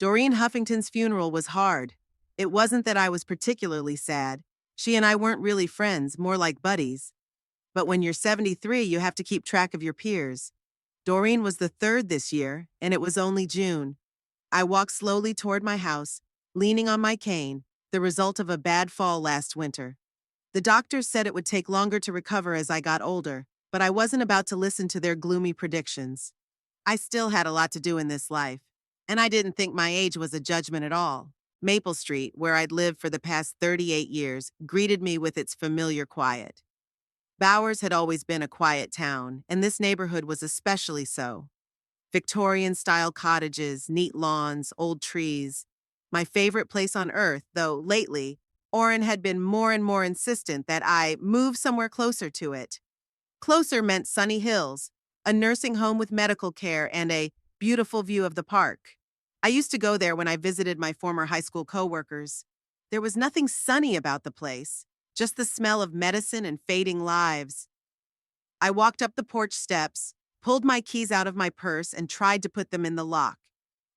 Doreen Huffington's funeral was hard. It wasn't that I was particularly sad. She and I weren't really friends, more like buddies. But when you're 73, you have to keep track of your peers. Doreen was the third this year, and it was only June. I walked slowly toward my house, leaning on my cane, the result of a bad fall last winter. The doctors said it would take longer to recover as I got older, but I wasn't about to listen to their gloomy predictions. I still had a lot to do in this life, and I didn't think my age was a judgment at all. Maple Street, where I'd lived for the past 38 years, greeted me with its familiar quiet. Bowers had always been a quiet town, and this neighborhood was especially so. Victorian-style cottages, neat lawns, old trees. My favorite place on earth, though lately, Orrin had been more and more insistent that I move somewhere closer to it. Closer meant Sunny Hills, a nursing home with medical care and a beautiful view of the park. I used to go there when I visited my former high school coworkers. There was nothing sunny about the place, just the smell of medicine and fading lives. I walked up the porch steps, pulled my keys out of my purse, and tried to put them in the lock.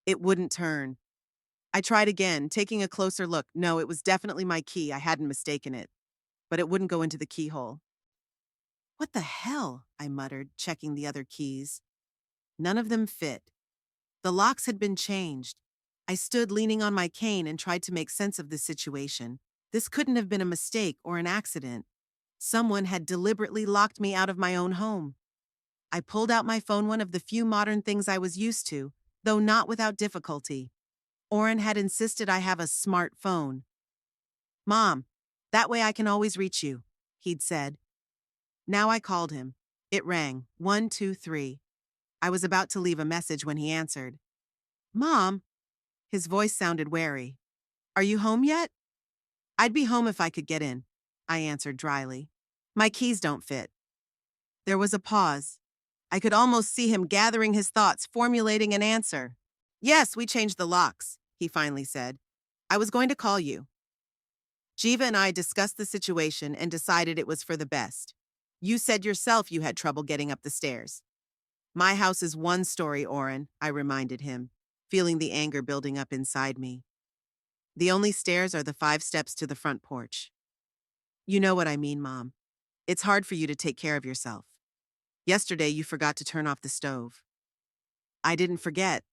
It wouldn't turn. I tried again, taking a closer look. No, it was definitely my key. I hadn't mistaken it. But it wouldn't go into the keyhole. What the hell? I muttered, checking the other keys. None of them fit. The locks had been changed. I stood leaning on my cane and tried to make sense of the situation. This couldn't have been a mistake or an accident. Someone had deliberately locked me out of my own home. I pulled out my phone, one of the few modern things I was used to, though not without difficulty. Orrin had insisted I have a smartphone. "Mom, that way I can always reach you," he'd said. Now I called him. It rang, 123. I was about to leave a message when he answered. "Mom?" His voice sounded wary. "Are you home yet?" "I'd be home if I could get in," I answered dryly. "My keys don't fit." There was a pause. I could almost see him gathering his thoughts, formulating an answer. "Yes, we changed the locks," he finally said. "I was going to call you." Jiva and I discussed the situation and decided it was for the best. "You said yourself you had trouble getting up the stairs." "My house is one story, Orrin," I reminded him, feeling the anger building up inside me. "The only stairs are the 5 steps to the front porch." "You know what I mean, Mom. It's hard for you to take care of yourself. Yesterday you forgot to turn off the stove." "I didn't forget."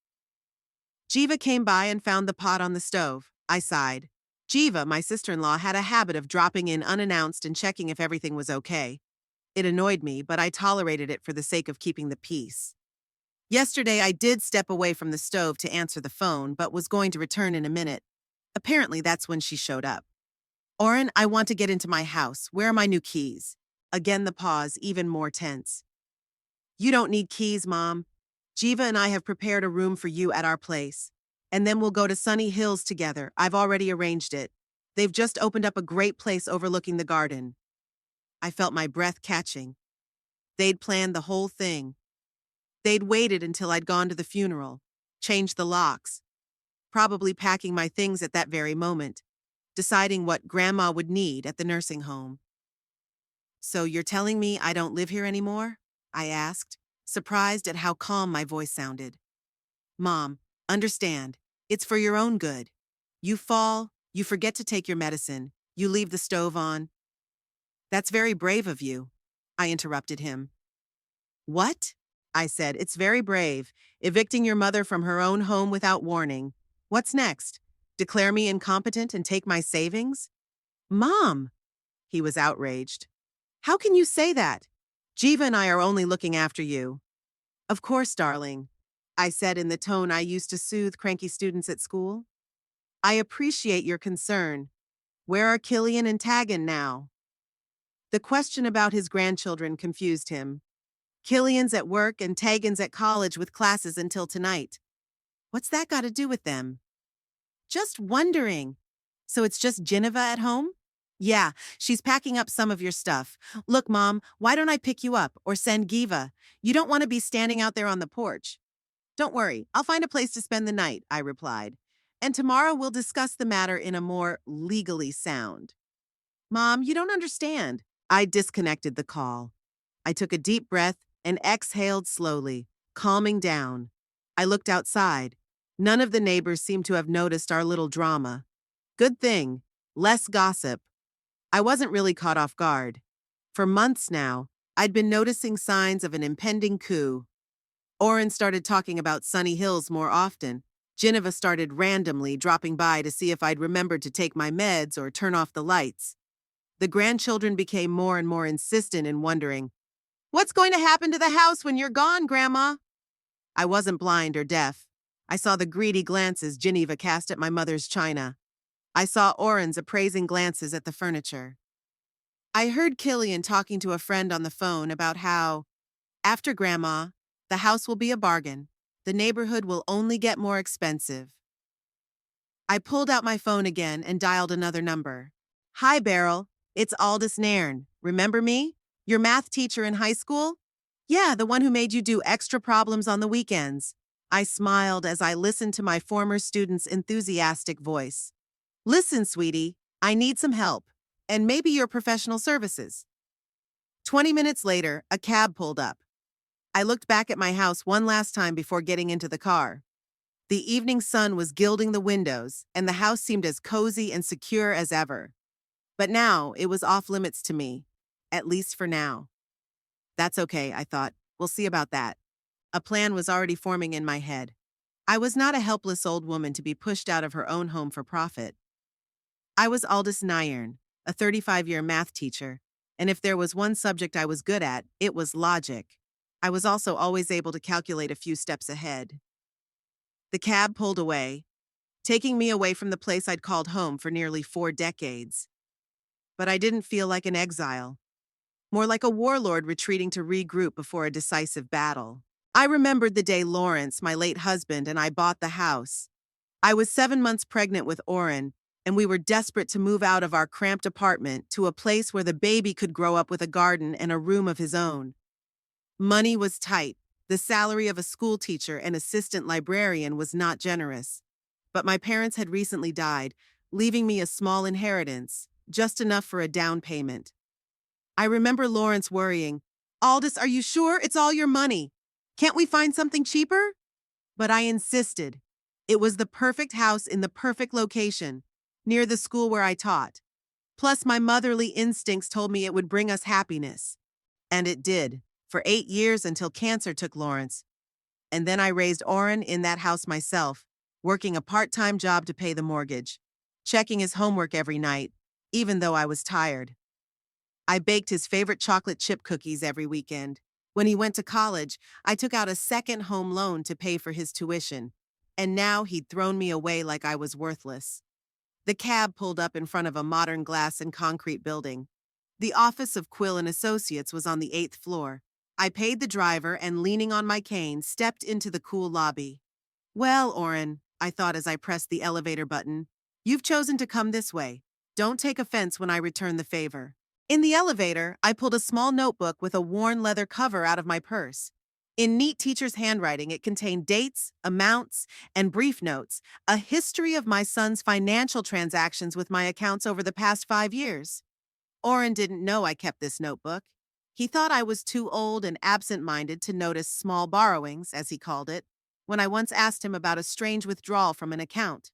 "Jiva came by and found the pot on the stove." I sighed. Jiva, my sister-in-law, had a habit of dropping in unannounced and checking if everything was okay. It annoyed me, but I tolerated it for the sake of keeping the peace. Yesterday I did step away from the stove to answer the phone, but was going to return in a minute. Apparently that's when she showed up. "Orrin, I want to get into my house. Where are my new keys?" Again the pause, even more tense. "You don't need keys, Mom. Jiva and I have prepared a room for you at our place. And then we'll go to Sunny Hills together. I've already arranged it. They've just opened up a great place overlooking the garden." I felt my breath catching. They'd planned the whole thing. They'd waited until I'd gone to the funeral, changed the locks, probably packing my things at that very moment, deciding what Grandma would need at the nursing home. "So you're telling me I don't live here anymore?" I asked, surprised at how calm my voice sounded. "Mom, understand, it's for your own good. You fall, you forget to take your medicine, you leave the stove on." "That's very brave of you," I interrupted him. "What?" I said. "It's very brave, evicting your mother from her own home without warning. What's next? Declare me incompetent and take my savings?" "Mom!" He was outraged. "How can you say that? Jiva and I are only looking after you." "Of course, darling," I said in the tone I used to soothe cranky students at school. "I appreciate your concern. Where are Killian and Tagan now?" The question about his grandchildren confused him. "Killian's at work and Tagan's at college with classes until tonight." "What's that got to do with them?" "Just wondering." "So it's just Geneva at home?" "Yeah, she's packing up some of your stuff. Look, Mom, why don't I pick you up or send Giva? You don't want to be standing out there on the porch." "Don't worry, I'll find a place to spend the night," I replied. "And tomorrow we'll discuss the matter in a more legally sound." "Mom, you don't understand." I disconnected the call. I took a deep breath and exhaled slowly, calming down. I looked outside. None of the neighbors seemed to have noticed our little drama. Good thing. Less gossip. I wasn't really caught off guard. For months now, I'd been noticing signs of an impending coup. Oren started talking about Sunny Hills more often. Geneva started randomly dropping by to see if I'd remembered to take my meds or turn off the lights. The grandchildren became more and more insistent in wondering, "What's going to happen to the house when you're gone, Grandma?" I wasn't blind or deaf. I saw the greedy glances Geneva cast at my mother's china. I saw Oren's appraising glances at the furniture. I heard Killian talking to a friend on the phone about how, after Grandma, the house will be a bargain. The neighborhood will only get more expensive. I pulled out my phone again and dialed another number. "Hi, Beryl. It's Aldous Nairn. Remember me? Your math teacher in high school? Yeah, the one who made you do extra problems on the weekends." I smiled as I listened to my former student's enthusiastic voice. "Listen, sweetie, I need some help, and maybe your professional services." 20 minutes later, a cab pulled up. I looked back at my house one last time before getting into the car. The evening sun was gilding the windows, and the house seemed as cozy and secure as ever. But now it was off limits to me, at least for now. That's okay, I thought. We'll see about that. A plan was already forming in my head. I was not a helpless old woman to be pushed out of her own home for profit. I was Aldous Nairn, a 35-year math teacher, and if there was one subject I was good at, it was logic. I was also always able to calculate a few steps ahead. The cab pulled away, taking me away from the place I'd called home for nearly 4 decades. But I didn't feel like an exile, more like a warlord retreating to regroup before a decisive battle. I remembered the day Lawrence, my late husband, and I bought the house. I was 7 months pregnant with Oren, and we were desperate to move out of our cramped apartment to a place where the baby could grow up with a garden and a room of his own. Money was tight. The salary of a school teacher and assistant librarian was not generous. But my parents had recently died, leaving me a small inheritance, just enough for a down payment. I remember Lawrence worrying, "Aldous, are you sure it's all your money? Can't we find something cheaper?" But I insisted. It was the perfect house in the perfect location, near the school where I taught. Plus, my motherly instincts told me it would bring us happiness. And it did, for 8 years until cancer took Lawrence. And then I raised Oren in that house myself, working a part-time job to pay the mortgage, checking his homework every night, even though I was tired. I baked his favorite chocolate chip cookies every weekend. When he went to college, I took out a second home loan to pay for his tuition. And now he'd thrown me away like I was worthless. The cab pulled up in front of a modern glass and concrete building. The office of Quill and Associates was on the 8th floor. I paid the driver and, leaning on my cane, stepped into the cool lobby. "Well, Oren," I thought as I pressed the elevator button, "you've chosen to come this way. Don't take offense when I return the favor." In the elevator, I pulled a small notebook with a worn leather cover out of my purse. In neat teacher's handwriting, it contained dates, amounts, and brief notes, a history of my son's financial transactions with my accounts over the past 5 years. Oren didn't know I kept this notebook. He thought I was too old and absent-minded to notice small borrowings, as he called it, when I once asked him about a strange withdrawal from an account.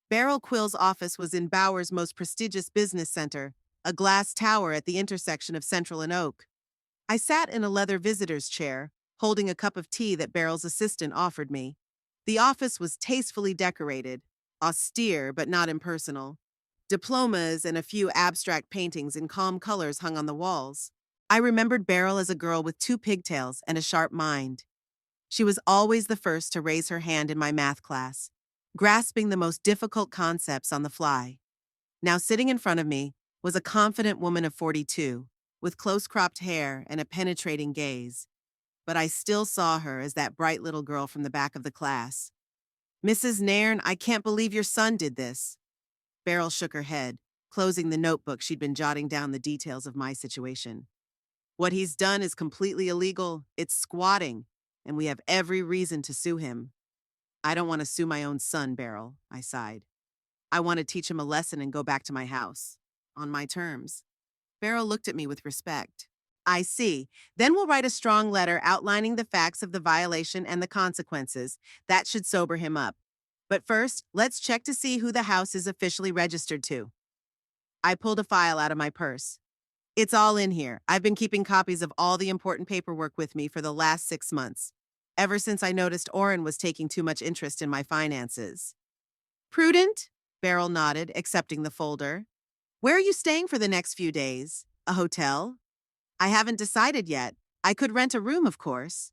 Beryl Quill's office was in Bowers' most prestigious business center, a glass tower at the intersection of Central and Oak. I sat in a leather visitor's chair, holding a cup of tea that Beryl's assistant offered me. The office was tastefully decorated, austere but not impersonal. Diplomas and a few abstract paintings in calm colors hung on the walls. I remembered Beryl as a girl with 2 pigtails and a sharp mind. She was always the first to raise her hand in my math class, grasping the most difficult concepts on the fly. Now sitting in front of me was a confident woman of 42, with close-cropped hair and a penetrating gaze. But I still saw her as that bright little girl from the back of the class. "Mrs. Nairn, I can't believe your son did this." Beryl shook her head, closing the notebook she'd been jotting down the details of my situation. "What he's done is completely illegal. It's squatting, and we have every reason to sue him." "I don't want to sue my own son, Beryl," I sighed. "I want to teach him a lesson and go back to my house. On my terms." Beryl looked at me with respect. I see. Then we'll write a strong letter outlining the facts of the violation and the consequences. That should sober him up. But first, let's check to see who the house is officially registered to. I pulled a file out of my purse. It's all in here. I've been keeping copies of all the important paperwork with me for the last 6 months, ever since I noticed Orrin was taking too much interest in my finances. Prudent? Beryl nodded, accepting the folder. Where are you staying for the next few days? A hotel? I haven't decided yet. I could rent a room, of course.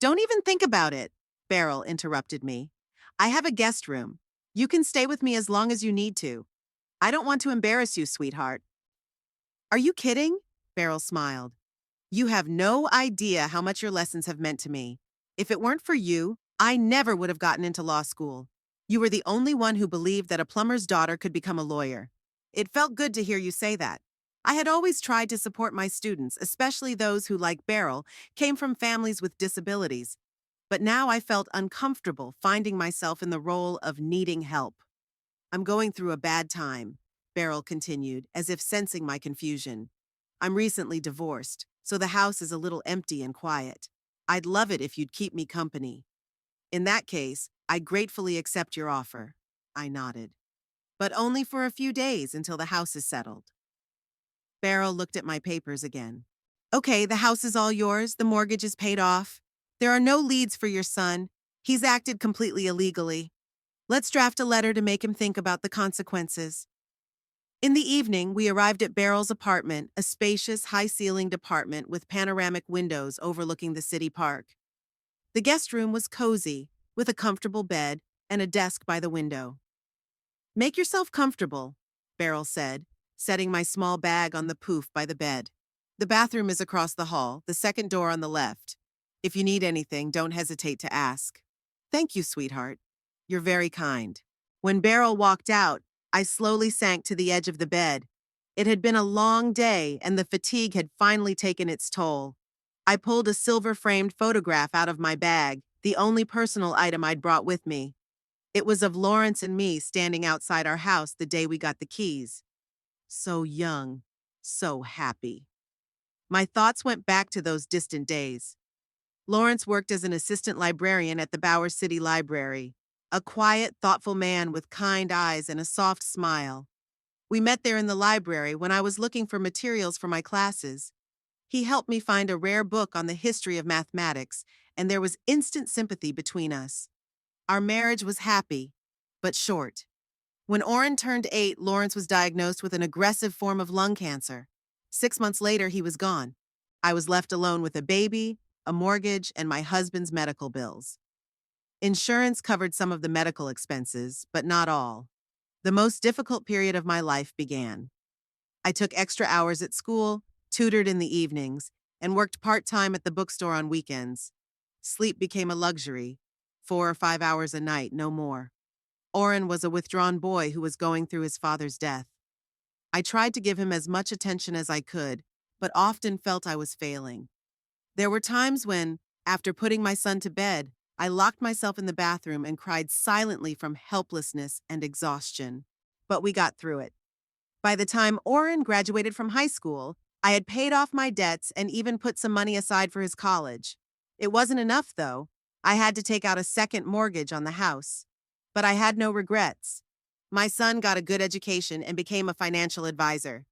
Don't even think about it, Beryl interrupted me. I have a guest room. You can stay with me as long as you need to. I don't want to embarrass you, sweetheart. Are you kidding? Beryl smiled. You have no idea how much your lessons have meant to me. If it weren't for you, I never would have gotten into law school. You were the only one who believed that a plumber's daughter could become a lawyer. It felt good to hear you say that. I had always tried to support my students, especially those who, like Beryl, came from families with disabilities. But now I felt uncomfortable finding myself in the role of needing help. I'm going through a bad time, Beryl continued, as if sensing my confusion. I'm recently divorced, so the house is a little empty and quiet. I'd love it if you'd keep me company. In that case, I gratefully accept your offer. I nodded. But only for a few days until the house is settled. Beryl looked at my papers again. Okay, the house is all yours. The mortgage is paid off. There are no leads for your son. He's acted completely illegally. Let's draft a letter to make him think about the consequences. In the evening, we arrived at Beryl's apartment, a spacious, high-ceilinged apartment with panoramic windows overlooking the city park. The guest room was cozy, with a comfortable bed and a desk by the window. Make yourself comfortable, Beryl said, setting my small bag on the poof by the bed. The bathroom is across the hall, the second door on the left. If you need anything, don't hesitate to ask. Thank you, sweetheart. You're very kind. When Beryl walked out, I slowly sank to the edge of the bed. It had been a long day, and the fatigue had finally taken its toll. I pulled a silver-framed photograph out of my bag, the only personal item I'd brought with me. It was of Lawrence and me standing outside our house the day we got the keys. So young, so happy. My thoughts went back to those distant days. Lawrence worked as an assistant librarian at the Bowers City Library, a quiet, thoughtful man with kind eyes and a soft smile. We met there in the library when I was looking for materials for my classes. He helped me find a rare book on the history of mathematics, and there was instant sympathy between us. Our marriage was happy, but short. When Orrin turned 8, Lawrence was diagnosed with an aggressive form of lung cancer. 6 months later, he was gone. I was left alone with a baby, a mortgage, and my husband's medical bills. Insurance covered some of the medical expenses, but not all. The most difficult period of my life began. I took extra hours at school, tutored in the evenings, and worked part-time at the bookstore on weekends. Sleep became a luxury, 4 or 5 hours a night, no more. Orrin was a withdrawn boy who was going through his father's death. I tried to give him as much attention as I could, but often felt I was failing. There were times when, after putting my son to bed, I locked myself in the bathroom and cried silently from helplessness and exhaustion. But we got through it. By the time Orrin graduated from high school, I had paid off my debts and even put some money aside for his college. It wasn't enough, though. I had to take out a second mortgage on the house. But I had no regrets. My son got a good education and became a financial advisor.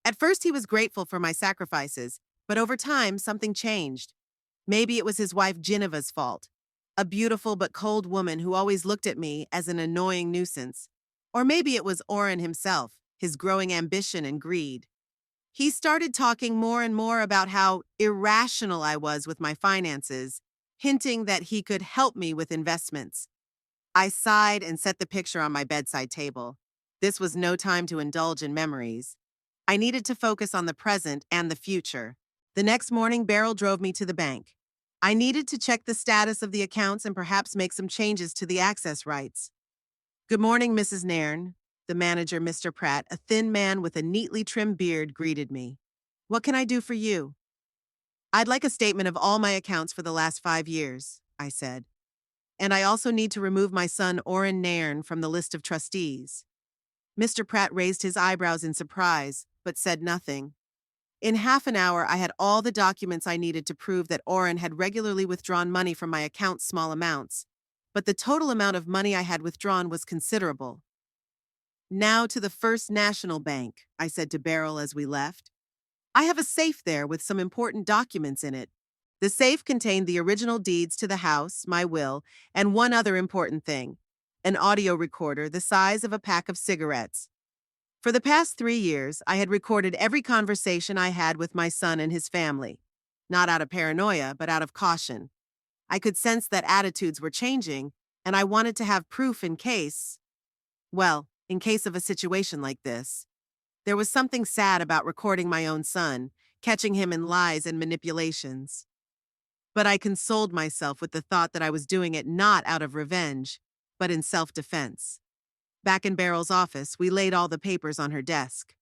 At first, he was grateful for my sacrifices, but over time, something changed. Maybe it was his wife Geneva's fault, a beautiful but cold woman who always looked at me as an annoying nuisance. Or maybe it was Orrin himself, his growing ambition and greed. He started talking more and more about how irrational I was with my finances, hinting that he could help me with investments. I sighed and set the picture on my bedside table. This was no time to indulge in memories. I needed to focus on the present and the future. The next morning, Beryl drove me to the bank. I needed to check the status of the accounts and perhaps make some changes to the access rights. Good morning, Mrs. Nairn. The manager, Mr. Pratt, a thin man with a neatly trimmed beard, greeted me. What can I do for you? I'd like a statement of all my accounts for the last 5 years, I said. And I also need to remove my son Orrin Nairn from the list of trustees. Mr. Pratt raised his eyebrows in surprise, but said nothing. In half an hour, I had all the documents I needed to prove that Orrin had regularly withdrawn money from my account, small amounts. But the total amount of money I had withdrawn was considerable. "Now to the First National Bank," I said to Beryl as we left. "I have a safe there with some important documents in it." The safe contained the original deeds to the house, my will, and one other important thing: an audio recorder the size of a pack of cigarettes. For the past 3 years, I had recorded every conversation I had with my son and his family. Not out of paranoia, but out of caution. I could sense that attitudes were changing, and I wanted to have proof in case of a situation like this. There was something sad about recording my own son, catching him in lies and manipulations. But I consoled myself with the thought that I was doing it not out of revenge, but in self-defense. Back in Beryl's office, we laid all the papers on her desk.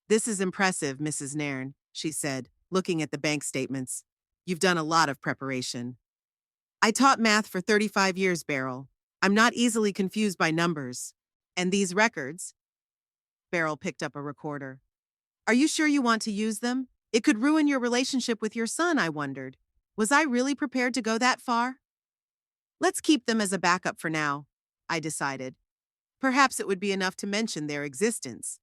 "This is impressive, Mrs. Nairn," she said, looking at the bank statements. "You've done a lot of preparation." "I taught math for 35 years, Beryl. I'm not easily confused by numbers. And these records?" Beryl picked up a recorder. "Are you sure you want to use them? It could ruin your relationship with your son," I wondered. Was I really prepared to go that far? "Let's keep them as a backup for now," I decided. Perhaps it would be enough to mention their existence.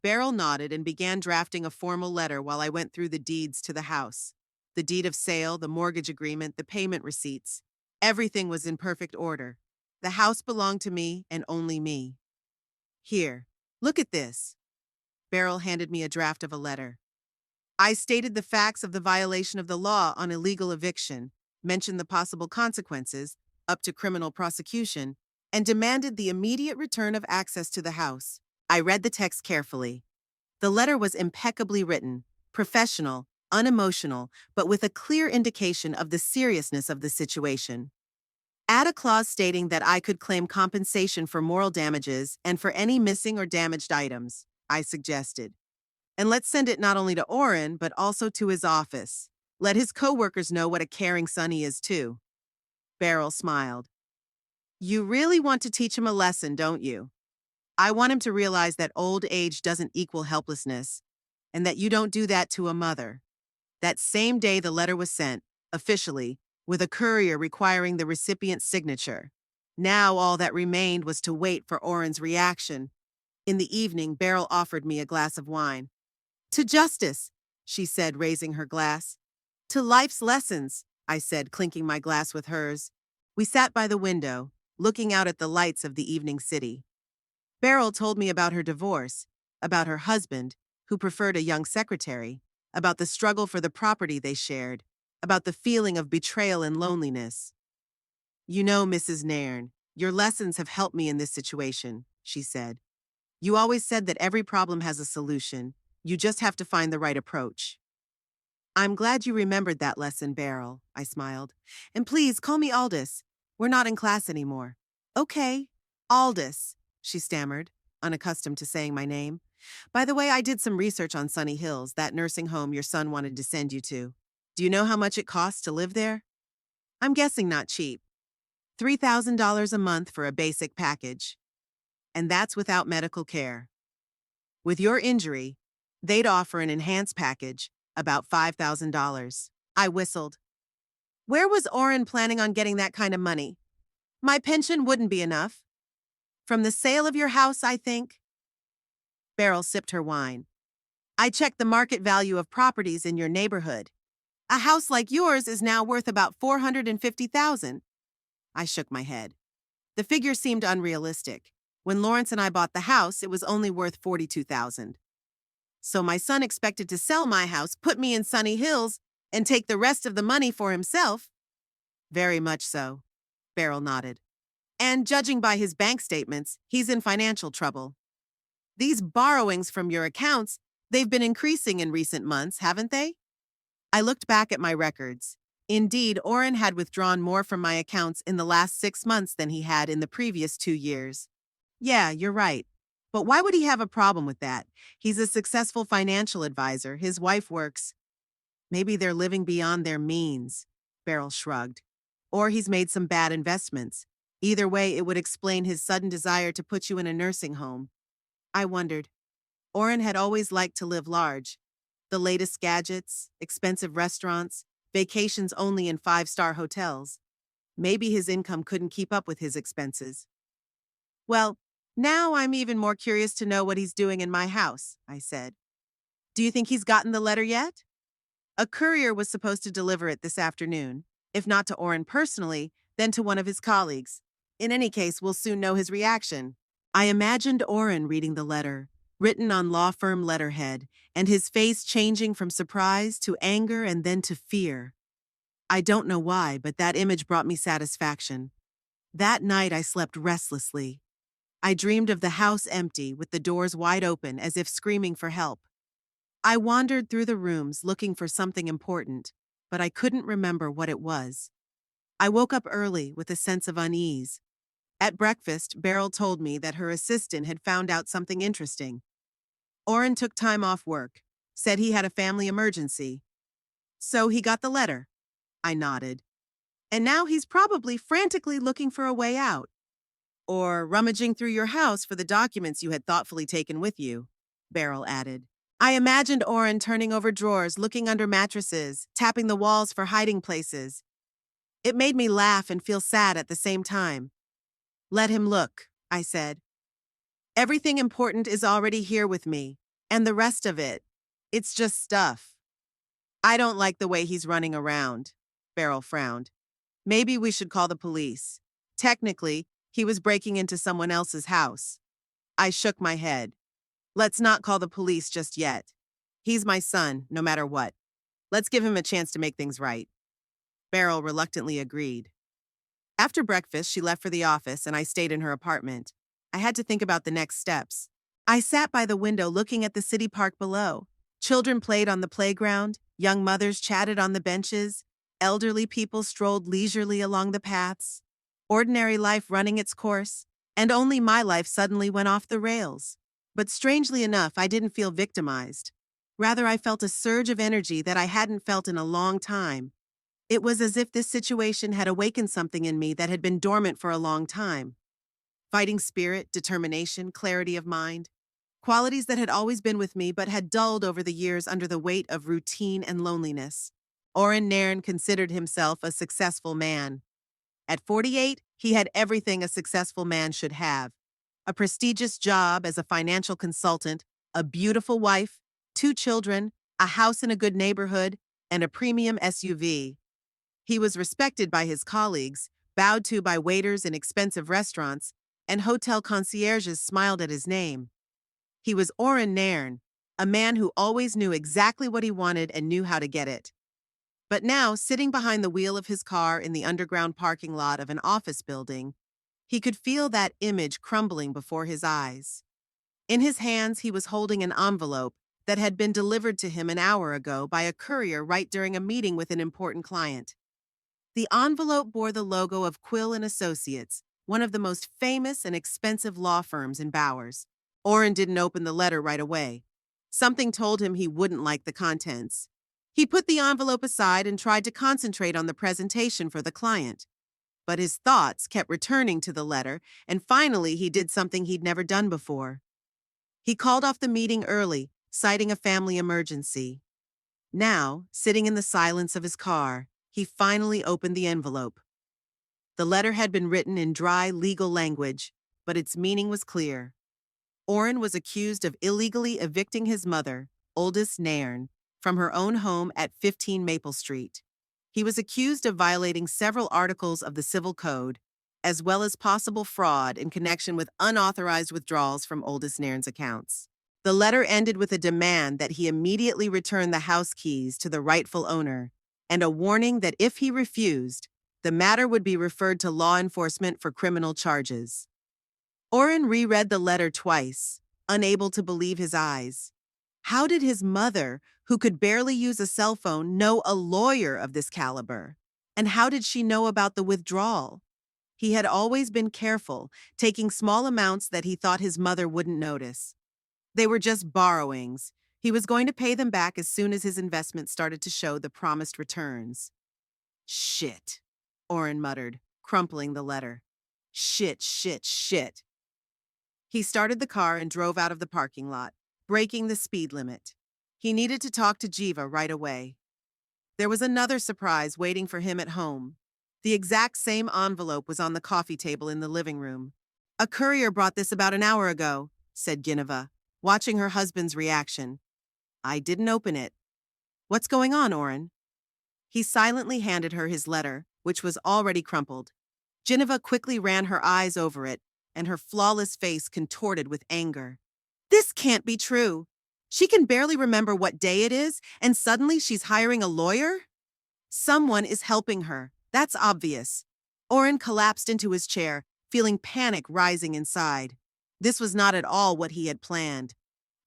Beryl nodded and began drafting a formal letter while I went through the deeds to the house. The deed of sale, the mortgage agreement, the payment receipts. Everything was in perfect order. The house belonged to me and only me. "Here, look at this." Beryl handed me a draft of a letter. I stated the facts of the violation of the law on illegal eviction, mentioned the possible consequences, up to criminal prosecution, and demanded the immediate return of access to the house. I read the text carefully. The letter was impeccably written, professional, unemotional, but with a clear indication of the seriousness of the situation. "Add a clause stating that I could claim compensation for moral damages and for any missing or damaged items," I suggested. "And let's send it not only to Orrin, but also to his office. Let his coworkers know what a caring son he is, too." Beryl smiled. "You really want to teach him a lesson, don't you? I want him to realize that old age doesn't equal helplessness, and that you don't do that to a mother." That same day, the letter was sent, officially, with a courier requiring the recipient's signature. Now all that remained was to wait for Orrin's reaction. In the evening, Beryl offered me a glass of wine. "To justice," she said, raising her glass. "To life's lessons," I said, clinking my glass with hers. We sat by the window, looking out at the lights of the evening city. Beryl told me about her divorce, about her husband, who preferred a young secretary, about the struggle for the property they shared, about the feeling of betrayal and loneliness. "You know, Mrs. Nairn, your lessons have helped me in this situation," she said. "You always said that every problem has a solution. You just have to find the right approach." "I'm glad you remembered that lesson, Beryl," I smiled. "And please call me Aldous. We're not in class anymore." "Okay, Aldous," she stammered, unaccustomed to saying my name. "By the way, I did some research on Sunny Hills, that nursing home your son wanted to send you to. Do you know how much it costs to live there?" "I'm guessing not cheap. $3,000 a month for a basic package. And that's without medical care. With your injury, they'd offer an enhanced package, about $5,000. I whistled. Where was Orrin planning on getting that kind of money? My pension wouldn't be enough. From the sale of your house, I think. Beryl sipped her wine. I checked the market value of properties in your neighborhood. A house like yours is now worth about $450,000. I shook my head. The figure seemed unrealistic. When Lawrence and I bought the house, it was only worth $42,000. So my son expected to sell my house, put me in Sunny Hills, and take the rest of the money for himself. Very much so, Beryl nodded. And judging by his bank statements, he's in financial trouble. These borrowings from your accounts, they've been increasing in recent months, haven't they? I looked back at my records. Indeed, Orrin had withdrawn more from my accounts in the last 6 months than he had in the previous 2 years. Yeah, you're right. But why would he have a problem with that? He's a successful financial advisor. His wife works. Maybe they're living beyond their means, Beryl shrugged. Or he's made some bad investments. Either way, it would explain his sudden desire to put you in a nursing home. I wondered. Orrin had always liked to live large. The latest gadgets, expensive restaurants, vacations only in five-star hotels. Maybe his income couldn't keep up with his expenses. Well, now I'm even more curious to know what he's doing in my house, I said. Do you think he's gotten the letter yet? A courier was supposed to deliver it this afternoon. If not to Orrin personally, then to one of his colleagues. In any case, we'll soon know his reaction. I imagined Orrin reading the letter, written on law firm letterhead, and his face changing from surprise to anger and then to fear. I don't know why, but that image brought me satisfaction. That night I slept restlessly. I dreamed of the house empty, with the doors wide open as if screaming for help. I wandered through the rooms looking for something important, but I couldn't remember what it was. I woke up early with a sense of unease. At breakfast, Beryl told me that her assistant had found out something interesting. Orrin took time off work, said he had a family emergency. So he got the letter. I nodded. And now he's probably frantically looking for a way out. Or rummaging through your house for the documents you had thoughtfully taken with you, Beryl added. I imagined Orrin turning over drawers, looking under mattresses, tapping the walls for hiding places. It made me laugh and feel sad at the same time. Let him look, I said. Everything important is already here with me, and the rest of it, it's just stuff. I don't like the way he's running around, Beryl frowned. Maybe we should call the police. Technically, he was breaking into someone else's house. I shook my head. Let's not call the police just yet. He's my son, no matter what. Let's give him a chance to make things right. Beryl reluctantly agreed. After breakfast, she left for the office and I stayed in her apartment. I had to think about the next steps. I sat by the window looking at the city park below. Children played on the playground, young mothers chatted on the benches, elderly people strolled leisurely along the paths. Ordinary life running its course, and only my life suddenly went off the rails. But strangely enough, I didn't feel victimized. Rather, I felt a surge of energy that I hadn't felt in a long time. It was as if this situation had awakened something in me that had been dormant for a long time. Fighting spirit, determination, clarity of mind. Qualities that had always been with me but had dulled over the years under the weight of routine and loneliness. Orrin Nairn considered himself a successful man. At 48, he had everything a successful man should have. A prestigious job as a financial consultant, a beautiful wife, 2 children, a house in a good neighborhood, and a premium SUV. He was respected by his colleagues, bowed to by waiters in expensive restaurants, and hotel concierges smiled at his name. He was Orrin Nairn, a man who always knew exactly what he wanted and knew how to get it. But now, sitting behind the wheel of his car in the underground parking lot of an office building, he could feel that image crumbling before his eyes. In his hands, he was holding an envelope that had been delivered to him an hour ago by a courier right during a meeting with an important client. The envelope bore the logo of Quill and Associates, one of the most famous and expensive law firms in Bowers. Orrin didn't open the letter right away. Something told him he wouldn't like the contents. He put the envelope aside and tried to concentrate on the presentation for the client. But his thoughts kept returning to the letter, and finally he did something he'd never done before. He called off the meeting early, citing a family emergency. Now, sitting in the silence of his car, he finally opened the envelope. The letter had been written in dry legal language, but its meaning was clear. Orrin was accused of illegally evicting his mother, Oldest Nairn, from her own home at 15 Maple Street. He was accused of violating several articles of the Civil Code, as well as possible fraud in connection with unauthorized withdrawals from Oldest Nairn's accounts. The letter ended with a demand that he immediately return the house keys to the rightful owner, and a warning that if he refused, the matter would be referred to law enforcement for criminal charges. Orrin reread the letter twice, unable to believe his eyes. How did his mother, who could barely use a cell phone, know a lawyer of this caliber? And how did she know about the withdrawal? He had always been careful, taking small amounts that he thought his mother wouldn't notice. They were just borrowings. He was going to pay them back as soon as his investment started to show the promised returns. Shit, Orrin muttered, crumpling the letter. Shit, shit, shit. He started the car and drove out of the parking lot, breaking the speed limit. He needed to talk to Jiva right away. There was another surprise waiting for him at home. The exact same envelope was on the coffee table in the living room. "A courier brought this about an hour ago," said Ginevra, watching her husband's reaction. "I didn't open it." "What's going on, Oren?" He silently handed her his letter, which was already crumpled. Ginevra quickly ran her eyes over it, and her flawless face contorted with anger. "This can't be true. She can barely remember what day it is, and suddenly she's hiring a lawyer? Someone is helping her. That's obvious." Oren collapsed into his chair, feeling panic rising inside. This was not at all what he had planned.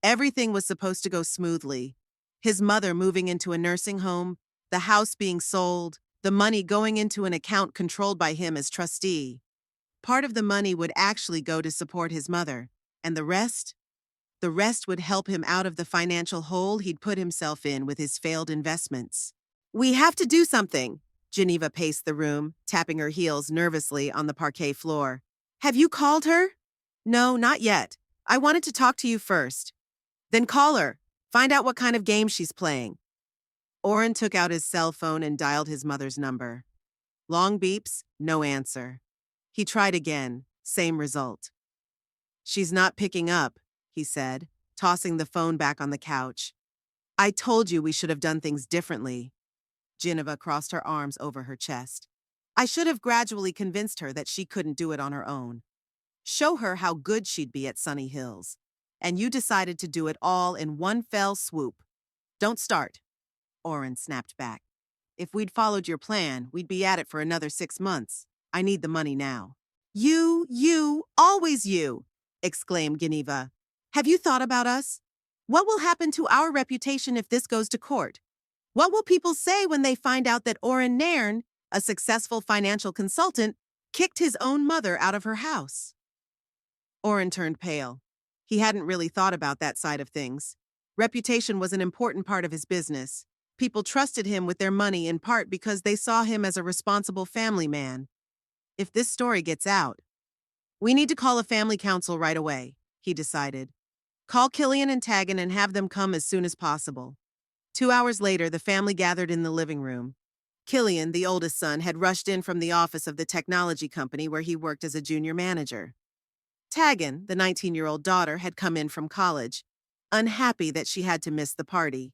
Everything was supposed to go smoothly. His mother moving into a nursing home, the house being sold, the money going into an account controlled by him as trustee. Part of the money would actually go to support his mother, and the rest? The rest would help him out of the financial hole he'd put himself in with his failed investments. "We have to do something." Geneva paced the room, tapping her heels nervously on the parquet floor. "Have you called her?" "No, not yet. I wanted to talk to you first." "Then call her. Find out what kind of game she's playing." Oren took out his cell phone and dialed his mother's number. Long beeps, no answer. He tried again, same result. "She's not picking up," he said, tossing the phone back on the couch. "I told you we should have done things differently." Geneva crossed her arms over her chest. "I should have gradually convinced her that she couldn't do it on her own. Show her how good she'd be at Sunny Hills. And you decided to do it all in one fell swoop. Don't start." Oren snapped back. "If we'd followed your plan, we'd be at it for another 6 months. I need the money now." You, always you," exclaimed Geneva. "Have you thought about us? What will happen to our reputation if this goes to court? What will people say when they find out that Oren Nairn, a successful financial consultant, kicked his own mother out of her house?" Oren turned pale. He hadn't really thought about that side of things. Reputation was an important part of his business. People trusted him with their money in part because they saw him as a responsible family man. If this story gets out, "We need to call a family council right away," he decided. "Call Killian and Tagan and have them come as soon as possible." 2 hours later, the family gathered in the living room. Killian, the oldest son, had rushed in from the office of the technology company where he worked as a junior manager. Tagan, the 19-year-old daughter, had come in from college, unhappy that she had to miss the party.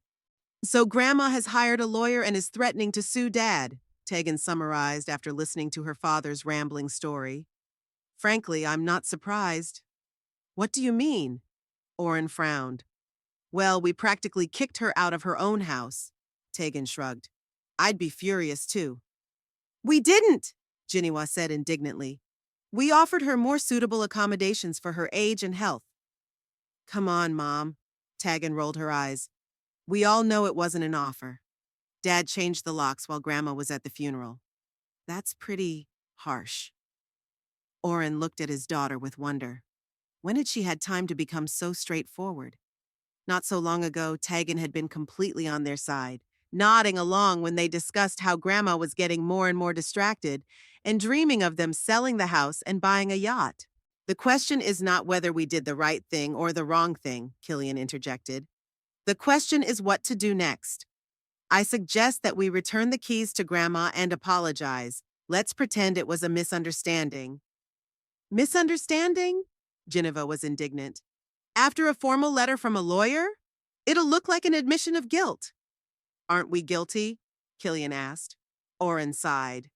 "So Grandma has hired a lawyer and is threatening to sue Dad," Tagan summarized after listening to her father's rambling story. "Frankly, I'm not surprised." "What do you mean?" Oren frowned. "Well, we practically kicked her out of her own house." Tagan shrugged. "I'd be furious too." "We didn't," Jinhua said indignantly. "We offered her more suitable accommodations for her age and health." "Come on, Mom." Tagan rolled her eyes. "We all know it wasn't an offer. Dad changed the locks while Grandma was at the funeral. That's pretty harsh." Oren looked at his daughter with wonder. When had she had time to become so straightforward? Not so long ago, Tagan had been completely on their side, nodding along when they discussed how Grandma was getting more and more distracted and dreaming of them selling the house and buying a yacht. "The question is not whether we did the right thing or the wrong thing," Killian interjected. "The question is what to do next. I suggest that we return the keys to Grandma and apologize. Let's pretend it was a misunderstanding." "Misunderstanding?" Geneva was indignant. "After a formal letter from a lawyer? It'll look like an admission of guilt." "Aren't we guilty?" Killian asked. Oren sighed.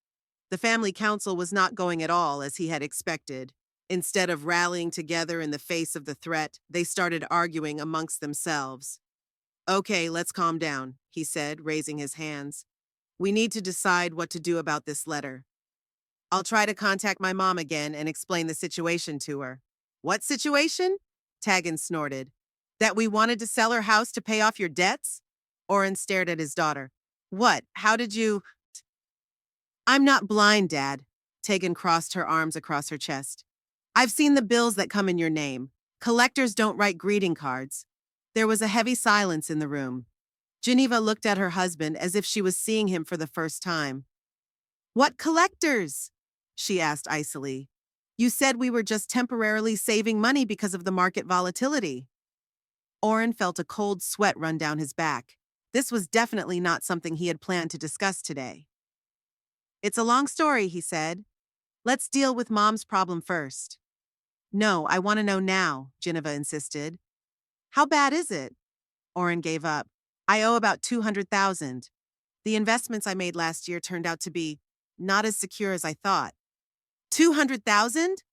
The family council was not going at all as he had expected. Instead of rallying together in the face of the threat, they started arguing amongst themselves. "Okay, let's calm down," he said, raising his hands. "We need to decide what to do about this letter. I'll try to contact my mom again and explain the situation to her." "What situation?" Tagan snorted. "That we wanted to sell her house to pay off your debts?" Oren stared at his daughter. "What? How did you—" "I'm not blind, Dad." Tagan crossed her arms across her chest. "I've seen the bills that come in your name. Collectors don't write greeting cards." There was a heavy silence in the room. Geneva looked at her husband as if she was seeing him for the first time. "What collectors?" she asked icily. "You said we were just temporarily saving money because of the market volatility." Orrin felt a cold sweat run down his back. This was definitely not something he had planned to discuss today. It's a long story, he said. Let's deal with Mom's problem first. No, I want to know now, Geneva insisted. How bad is it? Orrin gave up. I owe about 200,000. The investments I made last year turned out to be not as secure as I thought. 200,000?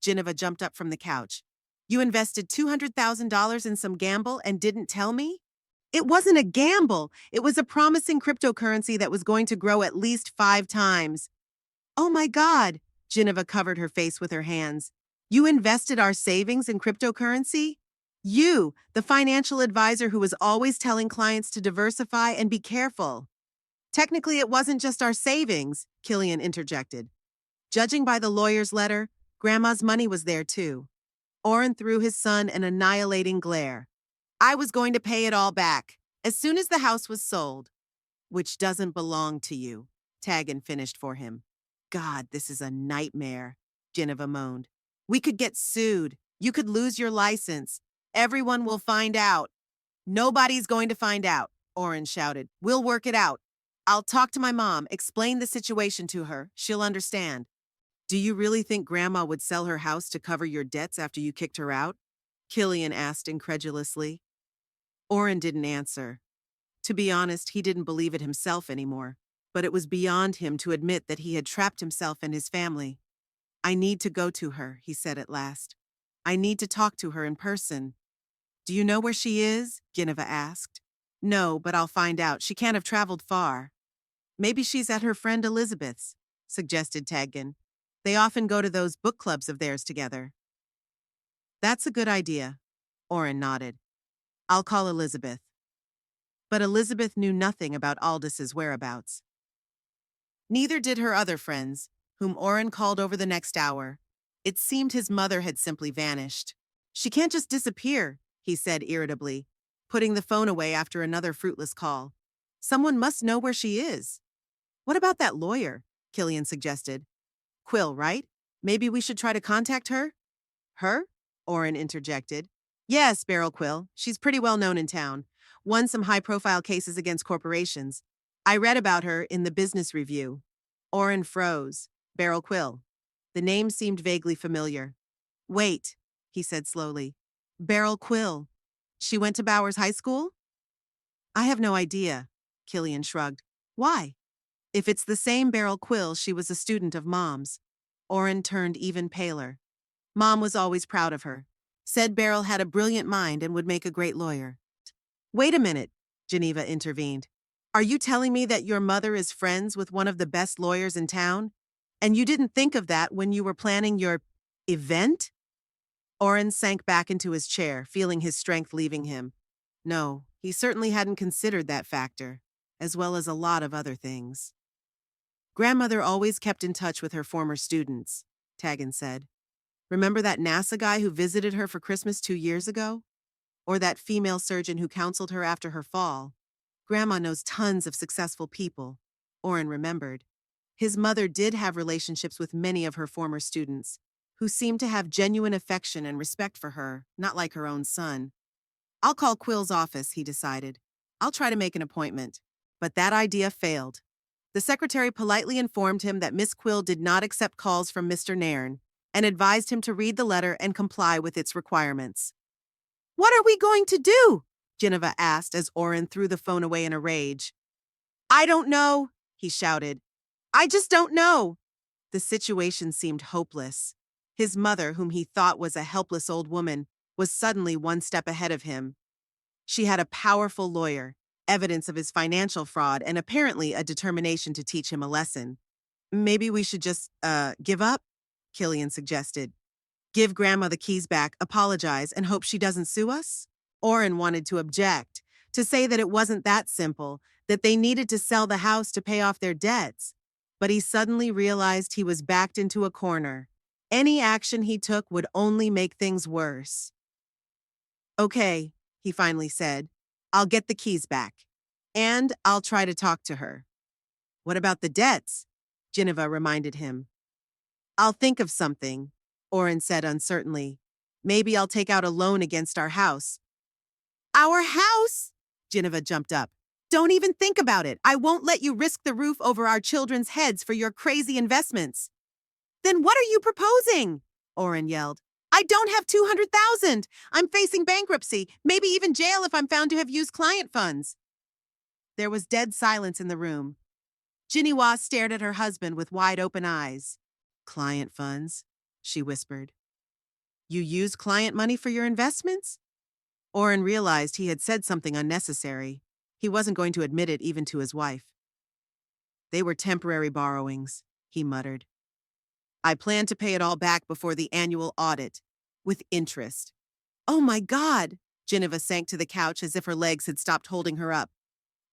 Geneva jumped up from the couch. You invested $200,000 in some gamble and didn't tell me? It wasn't a gamble. It was a promising cryptocurrency that was going to grow at least 5 times. Oh my God! Geneva covered her face with her hands. You invested our savings in cryptocurrency? You, the financial advisor who was always telling clients to diversify and be careful. Technically, it wasn't just our savings, Killian interjected. Judging by the lawyer's letter, Grandma's money was there too. Orrin threw his son an annihilating glare. I was going to pay it all back, as soon as the house was sold. Which doesn't belong to you, Taggin finished for him. God, this is a nightmare, Geneva moaned. We could get sued. You could lose your license. Everyone will find out. Nobody's going to find out, Orrin shouted. We'll work it out. I'll talk to my mom, explain the situation to her. She'll understand. Do you really think Grandma would sell her house to cover your debts after you kicked her out? Killian asked incredulously. Orrin didn't answer. To be honest, he didn't believe it himself anymore, but it was beyond him to admit that he had trapped himself and his family. I need to go to her, he said at last. I need to talk to her in person. Do you know where she is? Geneva asked. No, but I'll find out. She can't have traveled far. Maybe she's at her friend Elizabeth's, suggested Taggin. They often go to those book clubs of theirs together. That's a good idea, Orrin nodded. I'll call Elizabeth. But Elizabeth knew nothing about Aldis's whereabouts. Neither did her other friends, whom Orrin called over the next hour. It seemed his mother had simply vanished. She can't just disappear, he said irritably, putting the phone away after another fruitless call. Someone must know where she is. What about that lawyer? Killian suggested. Quill, right? Maybe we should try to contact her? Her? Orrin interjected. Yes, Beryl Quill. She's pretty well known in town. Won some high-profile cases against corporations. I read about her in the Business Review. Orrin froze. Beryl Quill. The name seemed vaguely familiar. Wait, he said slowly. Beryl Quill. She went to Bowers High School? I have no idea, Killian shrugged. Why? If it's the same Beryl Quill, she was a student of Mom's. Orrin turned even paler. Mom was always proud of her. Said Beryl had a brilliant mind and would make a great lawyer. Wait a minute, Geneva intervened. Are you telling me that your mother is friends with one of the best lawyers in town? And you didn't think of that when you were planning your event? Orrin sank back into his chair, feeling his strength leaving him. No, he certainly hadn't considered that factor, as well as a lot of other things. Grandmother always kept in touch with her former students, Taggin said. Remember that NASA guy who visited her for Christmas 2 years ago? Or that female surgeon who counseled her after her fall? Grandma knows tons of successful people, Orrin remembered. His mother did have relationships with many of her former students, who seemed to have genuine affection and respect for her, not like her own son. I'll call Quill's office, he decided. I'll try to make an appointment. But that idea failed. The secretary politely informed him that Miss Quill did not accept calls from Mr. Nairn and advised him to read the letter and comply with its requirements. What are we going to do? Geneva asked as Orrin threw the phone away in a rage. I don't know, he shouted. I just don't know. The situation seemed hopeless. His mother, whom he thought was a helpless old woman, was suddenly one step ahead of him. She had a powerful lawyer, evidence of his financial fraud, and apparently a determination to teach him a lesson. Maybe we should just, give up? Killian suggested. Give Grandma the keys back, apologize, and hope she doesn't sue us? Orrin wanted to object, to say that it wasn't that simple, that they needed to sell the house to pay off their debts. But he suddenly realized he was backed into a corner. Any action he took would only make things worse. Okay, he finally said. I'll get the keys back. And I'll try to talk to her. What about the debts? Geneva reminded him. I'll think of something, Orrin said uncertainly. Maybe I'll take out a loan against our house. Our house? Geneva jumped up. Don't even think about it. I won't let you risk the roof over our children's heads for your crazy investments. Then what are you proposing? Oren yelled. I don't have 200,000. I'm facing bankruptcy, maybe even jail if I'm found to have used client funds. There was dead silence in the room. Jinhua stared at her husband with wide open eyes. Client funds, she whispered. You used client money for your investments? Oren realized he had said something unnecessary. He wasn't going to admit it even to his wife. They were temporary borrowings, he muttered. I plan to pay it all back before the annual audit, with interest. Oh my God! Geneva sank to the couch as if her legs had stopped holding her up.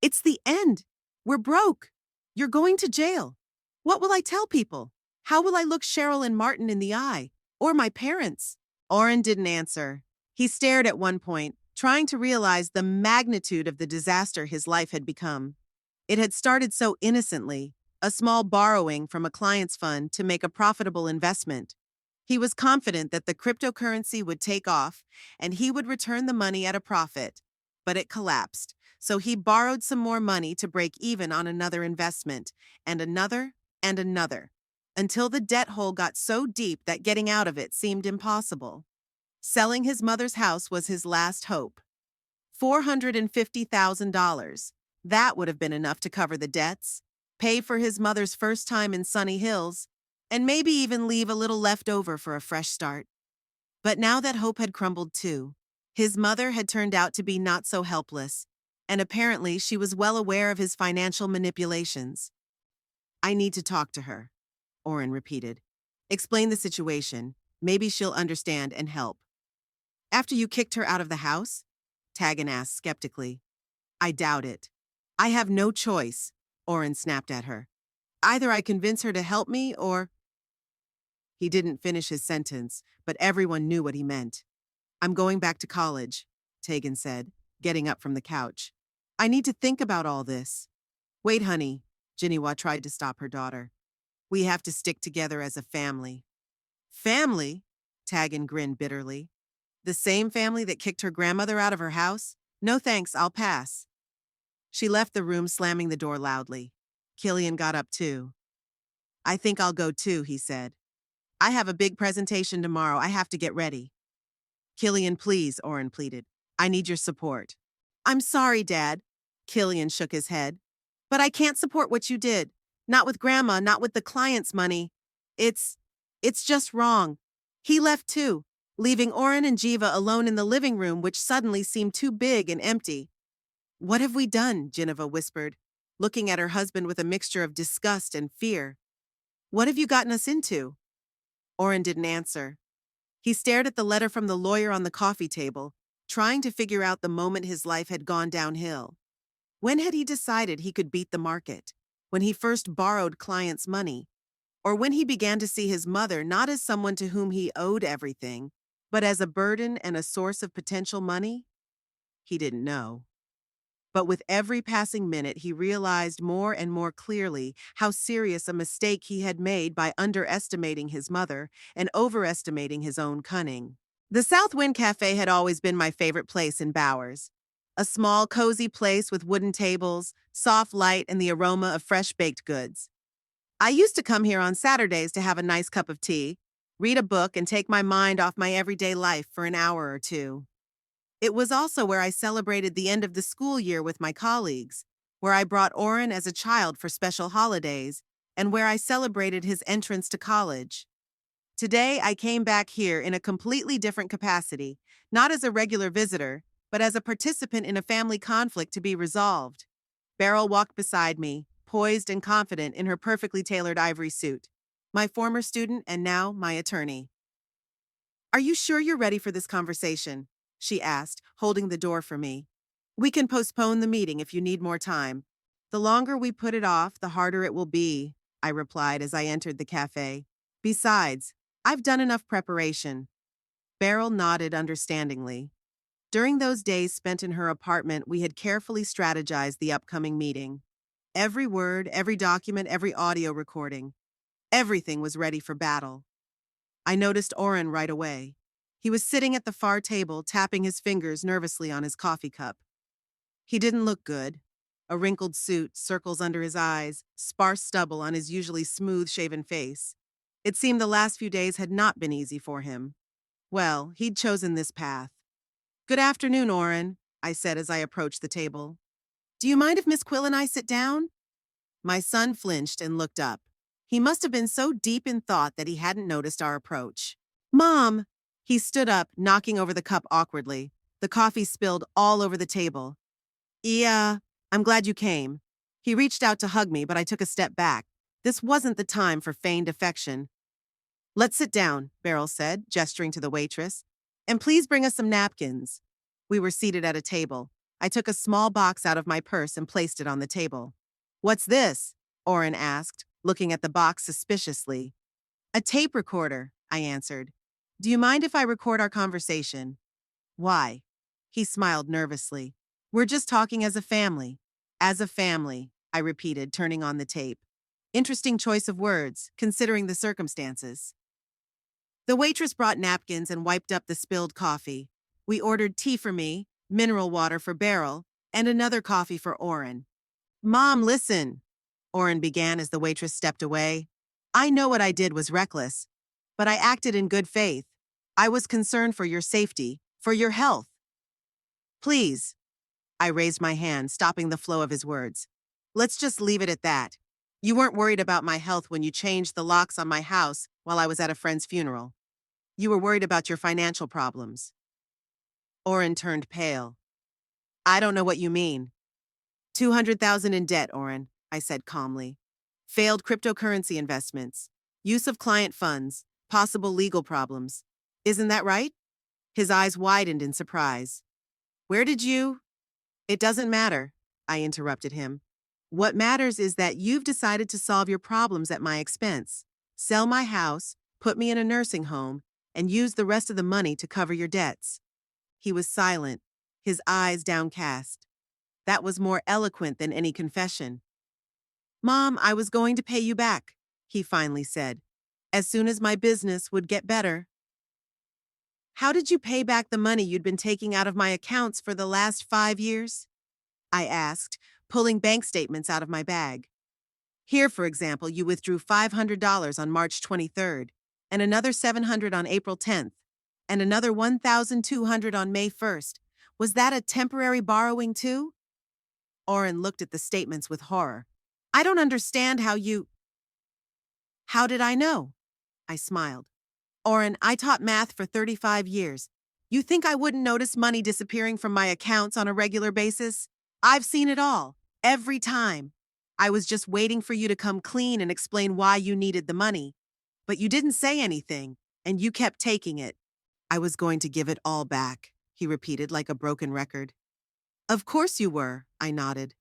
It's the end. We're broke. You're going to jail. What will I tell people? How will I look Cheryl and Martin in the eye? Or my parents? Oren didn't answer. He stared at one point, trying to realize the magnitude of the disaster his life had become. It had started so innocently, a small borrowing from a client's fund to make a profitable investment. He was confident that the cryptocurrency would take off and he would return the money at a profit. But it collapsed, so he borrowed some more money to break even on another investment, and another, until the debt hole got so deep that getting out of it seemed impossible. Selling his mother's house was his last hope. $450,000. That would have been enough to cover the debts, pay for his mother's first time in Sunny Hills, and maybe even leave a little left over for a fresh start. But now that hope had crumbled too. His mother had turned out to be not so helpless, and apparently she was well aware of his financial manipulations. I need to talk to her, Oren repeated. Explain the situation. Maybe she'll understand and help. After you kicked her out of the house? Tagan asked skeptically. I doubt it. I have no choice, Oren snapped at her. Either I convince her to help me or... He didn't finish his sentence, but everyone knew what he meant. I'm going back to college, Tagan said, getting up from the couch. I need to think about all this. Wait, honey, Jinhua tried to stop her daughter. We have to stick together as a family. Family? Tagan grinned bitterly. The same family that kicked her grandmother out of her house? No thanks, I'll pass. She left the room, slamming the door loudly. Killian got up too. I think I'll go too, he said. I have a big presentation tomorrow. I have to get ready. Killian, please, Oren pleaded. I need your support. I'm sorry, Dad. Killian shook his head. But I can't support what you did. Not with Grandma, not with the client's money. It's just wrong. He left too, leaving Oren and Jiva alone in the living room, which suddenly seemed too big and empty. What have we done? Geneva whispered, looking at her husband with a mixture of disgust and fear. What have you gotten us into? Oren didn't answer. He stared at the letter from the lawyer on the coffee table, trying to figure out the moment his life had gone downhill. When had he decided he could beat the market? When he first borrowed clients' money? Or when he began to see his mother not as someone to whom he owed everything, but as a burden and a source of potential money? He didn't know. But with every passing minute, he realized more and more clearly how serious a mistake he had made by underestimating his mother and overestimating his own cunning. The South Wind Cafe had always been my favorite place in Bowers. A small, cozy place with wooden tables, soft light, and the aroma of fresh baked goods. I used to come here on Saturdays to have a nice cup of tea, read a book, and take my mind off my everyday life for an hour or two. It was also where I celebrated the end of the school year with my colleagues, where I brought Oren as a child for special holidays, and where I celebrated his entrance to college. Today, I came back here in a completely different capacity, not as a regular visitor, but as a participant in a family conflict to be resolved. Beryl walked beside me, poised and confident in her perfectly tailored ivory suit. My former student and now my attorney. Are you sure you're ready for this conversation? She asked, holding the door for me. We can postpone the meeting if you need more time. The longer we put it off, the harder it will be, I replied as I entered the cafe. Besides, I've done enough preparation. Beryl nodded understandingly. During those days spent in her apartment, we had carefully strategized the upcoming meeting. Every word, every document, every audio recording. Everything was ready for battle. I noticed Oren right away. He was sitting at the far table, tapping his fingers nervously on his coffee cup. He didn't look good. A wrinkled suit, circles under his eyes, sparse stubble on his usually smooth-shaven face. It seemed the last few days had not been easy for him. Well, he'd chosen this path. "Good afternoon, Orrin," I said as I approached the table. "Do you mind if Miss Quill and I sit down?" My son flinched and looked up. He must have been so deep in thought that he hadn't noticed our approach. "Mom!" He stood up, knocking over the cup awkwardly. The coffee spilled all over the table. "Yeah, I'm glad you came." He reached out to hug me, but I took a step back. This wasn't the time for feigned affection. "Let's sit down," Beryl said, gesturing to the waitress. "And please bring us some napkins." We were seated at a table. I took a small box out of my purse and placed it on the table. "What's this?" Orrin asked, looking at the box suspiciously. "A tape recorder," I answered. "Do you mind if I record our conversation?" "Why?" He smiled nervously. "We're just talking as a family." "As a family," I repeated, turning on the tape. Interesting choice of words, considering the circumstances. The waitress brought napkins and wiped up the spilled coffee. We ordered tea for me, mineral water for Beryl, and another coffee for Orrin. "Mom, listen," Orrin began as the waitress stepped away. "I know what I did was reckless, but I acted in good faith. I was concerned for your safety, for your health. Please." I raised my hand, stopping the flow of his words. "Let's just leave it at that. You weren't worried about my health when you changed the locks on my house while I was at a friend's funeral. You were worried about your financial problems." Orrin turned pale. "I don't know what you mean." 200,000 in debt, Orrin, I said calmly. "Failed cryptocurrency investments, use of client funds, possible legal problems. Isn't that right?" His eyes widened in surprise. "Where did you—" "It doesn't matter," I interrupted him. "What matters is that you've decided to solve your problems at my expense. Sell my house, put me in a nursing home, and use the rest of the money to cover your debts." He was silent, his eyes downcast. That was more eloquent than any confession. "Mom, I was going to pay you back," he finally said, "as soon as my business would get better." "How did you pay back the money you'd been taking out of my accounts for the last 5 years?" I asked, pulling bank statements out of my bag. "Here, for example, you withdrew $500 on March 23rd, and another $700 on April 10th, and another $1,200 on May 1st. Was that a temporary borrowing too?" Orrin looked at the statements with horror. "I don't understand how you—" "How did I know?" I smiled. "Orrin, I taught math for 35 years. You think I wouldn't notice money disappearing from my accounts on a regular basis? I've seen it all, every time. I was just waiting for you to come clean and explain why you needed the money. But you didn't say anything, and you kept taking it." "I was going to give it all back," he repeated like a broken record. "Of course you were," I nodded.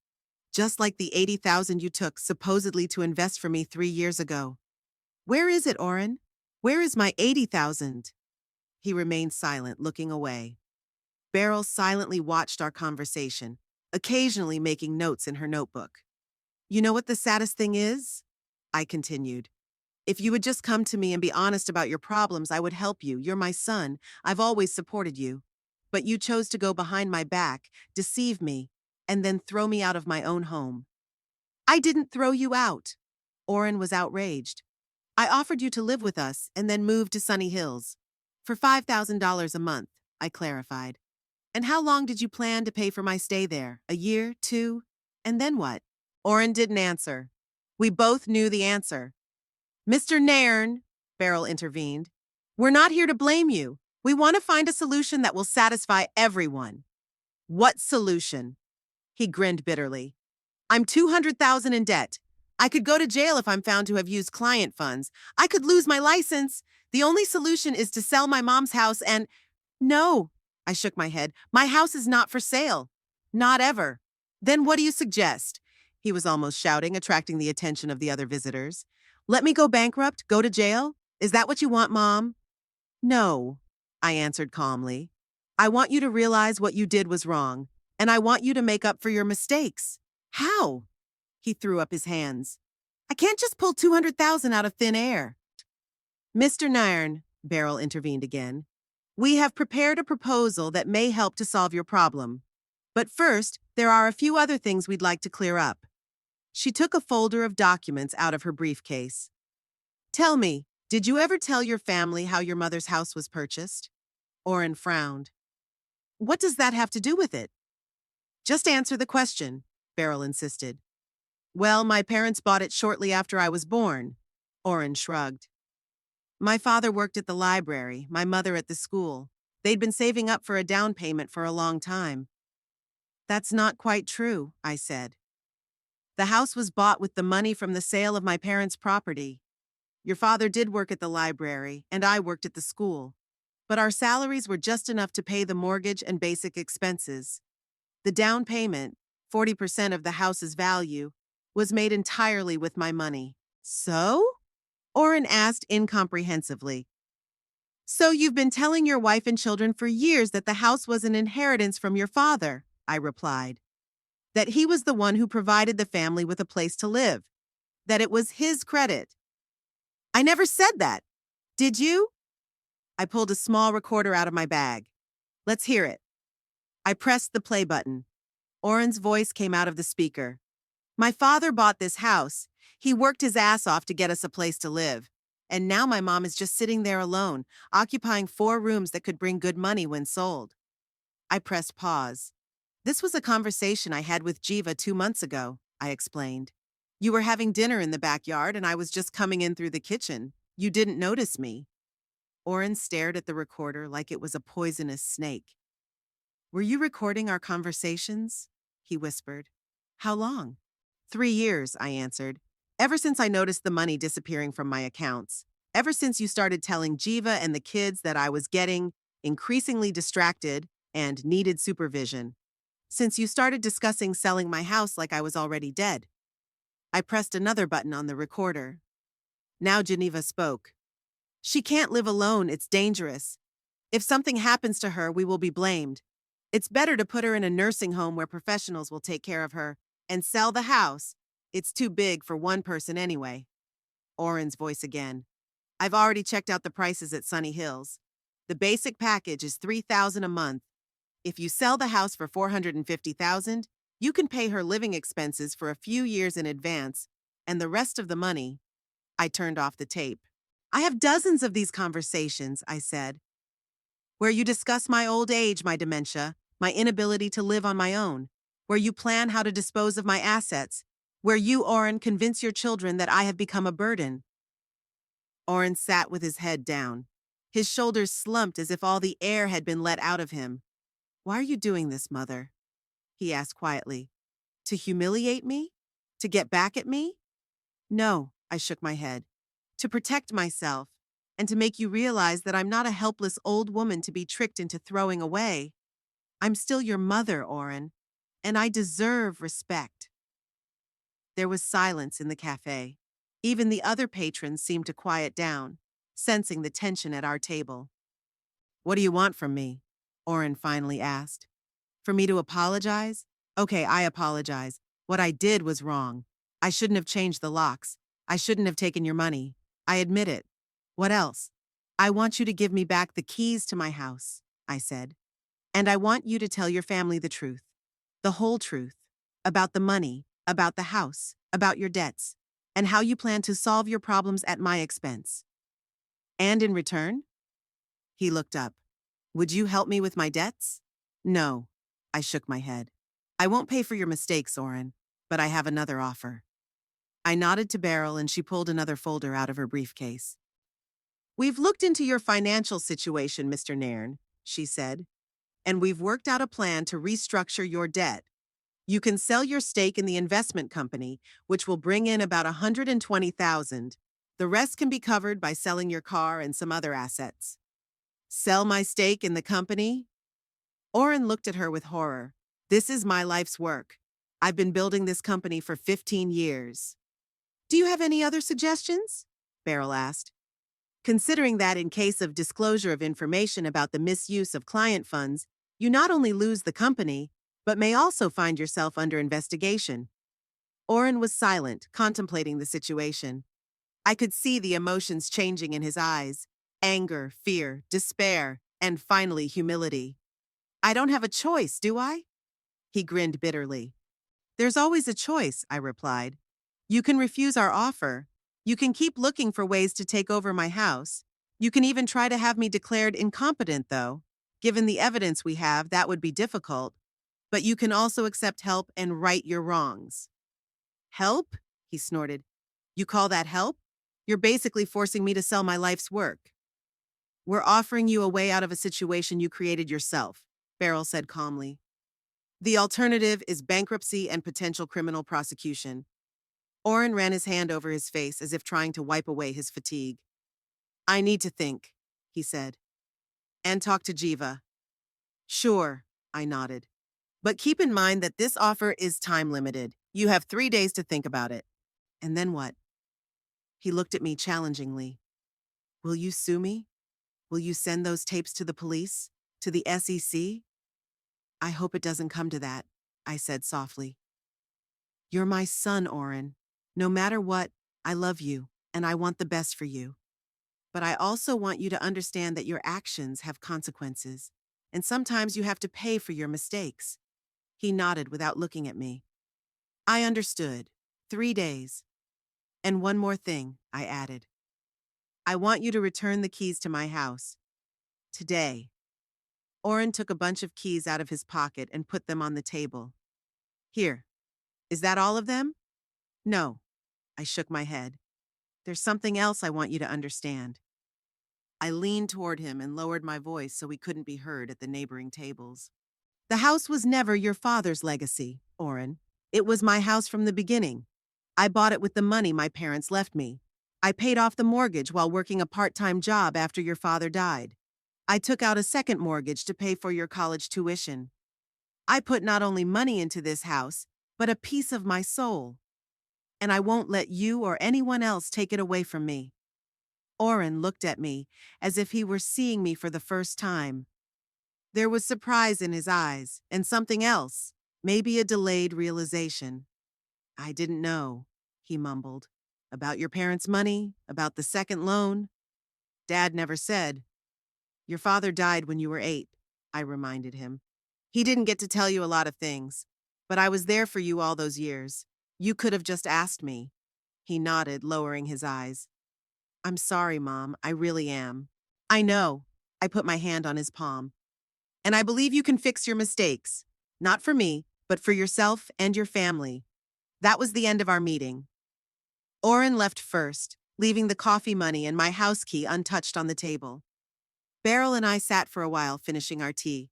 "Just like the 80,000 you took supposedly to invest for me 3 years ago. Where is it, Orrin? Where is my 80,000? He remained silent, looking away. Beryl silently watched our conversation, occasionally making notes in her notebook. "You know what the saddest thing is?" I continued. "If you would just come to me and be honest about your problems, I would help you. You're my son. I've always supported you. But you chose to go behind my back, deceive me, and then throw me out of my own home." "I didn't throw you out." Orrin was outraged. "I offered you to live with us and then move to Sunny Hills. For $5,000 a month," I clarified. "And how long did you plan to pay for my stay there? A year, 2? And then what?" Orrin didn't answer. We both knew the answer. "Mr. Nairn," Beryl intervened, "we're not here to blame you. We want to find a solution that will satisfy everyone." "What solution?" He grinned bitterly. "I'm 200,000 in debt. I could go to jail if I'm found to have used client funds. I could lose my license. The only solution is to sell my mom's house and—" "No," I shook my head. "My house is not for sale. Not ever." "Then what do you suggest?" He was almost shouting, attracting the attention of the other visitors. "Let me go bankrupt? Go to jail? Is that what you want, Mom?" "No," I answered calmly. "I want you to realize what you did was wrong, and I want you to make up for your mistakes." "How?" He threw up his hands. "I can't just pull 200,000 out of thin air." "Mr. Nairn," Beryl intervened again, We have prepared a proposal that may help to solve your problem. But first, there are a few other things we'd like to clear up. She took a folder of documents out of her briefcase. Tell me, did you ever tell your family how your mother's house was purchased? Oren frowned. What does that have to do with it? Just answer the question, Beryl insisted. Well, my parents bought it shortly after I was born. Oren shrugged. My father worked at the library, my mother at the school. They'd been saving up for a down payment for a long time. That's not quite true, I said. The house was bought with the money from the sale of my parents' property. Your father did work at the library, and I worked at the school. But our salaries were just enough to pay the mortgage and basic expenses. The down payment, 40% of the house's value, was made entirely with my money. So? Oren asked incomprehensively. So you've been telling your wife and children for years that the house was an inheritance from your father, I replied. That he was the one who provided the family with a place to live. That it was his credit. I never said that. Did you? I pulled a small recorder out of my bag. Let's hear it. I pressed the play button. Oren's voice came out of the speaker. My father bought this house. He worked his ass off to get us a place to live. And now my mom is just sitting there alone, occupying 4 rooms that could bring good money when sold. I pressed pause. This was a conversation I had with Jiva 2 months ago, I explained. You were having dinner in the backyard and I was just coming in through the kitchen. You didn't notice me. Oren stared at the recorder like it was a poisonous snake. Were you recording our conversations? He whispered. How long? 3 years, I answered. Ever since I noticed the money disappearing from my accounts. Ever since you started telling Jiva and the kids that I was getting increasingly distracted and needed supervision. Since you started discussing selling my house like I was already dead. I pressed another button on the recorder. Now Geneva spoke. She can't live alone, it's dangerous. If something happens to her, we will be blamed. It's better to put her in a nursing home where professionals will take care of her, and sell the house. It's too big for one person anyway. Oren's voice again. I've already checked out the prices at Sunny Hills. The basic package is $3,000 a month. If you sell the house for $450,000, you can pay her living expenses for a few years in advance, and the rest of the money. I turned off the tape. I have dozens of these conversations, I said, where you discuss my old age, my dementia, my inability to live on my own, where you plan how to dispose of my assets, where you, Oren, convince your children that I have become a burden. Oren sat with his head down. His shoulders slumped as if all the air had been let out of him. Why are you doing this, Mother? He asked quietly. To humiliate me? To get back at me? No, I shook my head. To protect myself, and to make you realize that I'm not a helpless old woman to be tricked into throwing away. I'm still your mother, Oren, and I deserve respect. There was silence in the cafe. Even the other patrons seemed to quiet down, sensing the tension at our table. What do you want from me? Oren finally asked. For me to apologize? Okay, I apologize. What I did was wrong. I shouldn't have changed the locks. I shouldn't have taken your money. I admit it. What else? I want you to give me back the keys to my house, I said. And I want you to tell your family the truth. The whole truth. About the money, about the house, about your debts, and how you plan to solve your problems at my expense. And in return? He looked up. Would you help me with my debts? No. I shook my head. I won't pay for your mistakes, Oren, but I have another offer. I nodded to Beryl and she pulled another folder out of her briefcase. We've looked into your financial situation, Mr. Nairn, she said, and we've worked out a plan to restructure your debt. You can sell your stake in the investment company, which will bring in about $120,000. The rest can be covered by selling your car and some other assets. Sell my stake in the company? Oren looked at her with horror. This is my life's work. I've been building this company for 15 years. Do you have any other suggestions? Beryl asked. Considering that in case of disclosure of information about the misuse of client funds, you not only lose the company, but may also find yourself under investigation. Oren was silent, contemplating the situation. I could see the emotions changing in his eyes. Anger, fear, despair. And finally, humility. I don't have a choice, do I? He grinned bitterly. There's always a choice, I replied. You can refuse our offer. You can keep looking for ways to take over my house. You can even try to have me declared incompetent, though. Given the evidence we have, that would be difficult. But you can also accept help and right your wrongs. Help? He snorted. You call that help? You're basically forcing me to sell my life's work. We're offering you a way out of a situation you created yourself, Beryl said calmly. The alternative is bankruptcy and potential criminal prosecution. Oren ran his hand over his face as if trying to wipe away his fatigue. I need to think, he said. And talk to Jiva. Sure, I nodded. But keep in mind that this offer is time limited. You have 3 days to think about it. And then what? He looked at me challengingly. Will you sue me? Will you send those tapes to the police? To the SEC? I hope it doesn't come to that, I said softly. You're my son, Oren. No matter what, I love you, and I want the best for you. But I also want you to understand that your actions have consequences, and sometimes you have to pay for your mistakes. He nodded without looking at me. I understood. 3 days. And one more thing, I added. I want you to return the keys to my house. Today. Oren took a bunch of keys out of his pocket and put them on the table. Here. Is that all of them? No. I shook my head. There's something else I want you to understand. I leaned toward him and lowered my voice so he couldn't be heard at the neighboring tables. The house was never your father's legacy, Oren. It was my house from the beginning. I bought it with the money my parents left me. I paid off the mortgage while working a part-time job after your father died. I took out a second mortgage to pay for your college tuition. I put not only money into this house, but a piece of my soul. And I won't let you or anyone else take it away from me. Oren looked at me as if he were seeing me for the first time. There was surprise in his eyes, and something else, maybe a delayed realization. I didn't know, he mumbled. About your parents' money, about the second loan. Dad never said. Your father died when you were 8, I reminded him. He didn't get to tell you a lot of things, but I was there for you all those years. You could have just asked me. He nodded, lowering his eyes. I'm sorry, Mom, I really am. I know. I put my hand on his palm. And I believe you can fix your mistakes. Not for me, but for yourself and your family. That was the end of our meeting. Oren left first, leaving the coffee money and my house key untouched on the table. Beryl and I sat for a while finishing our tea.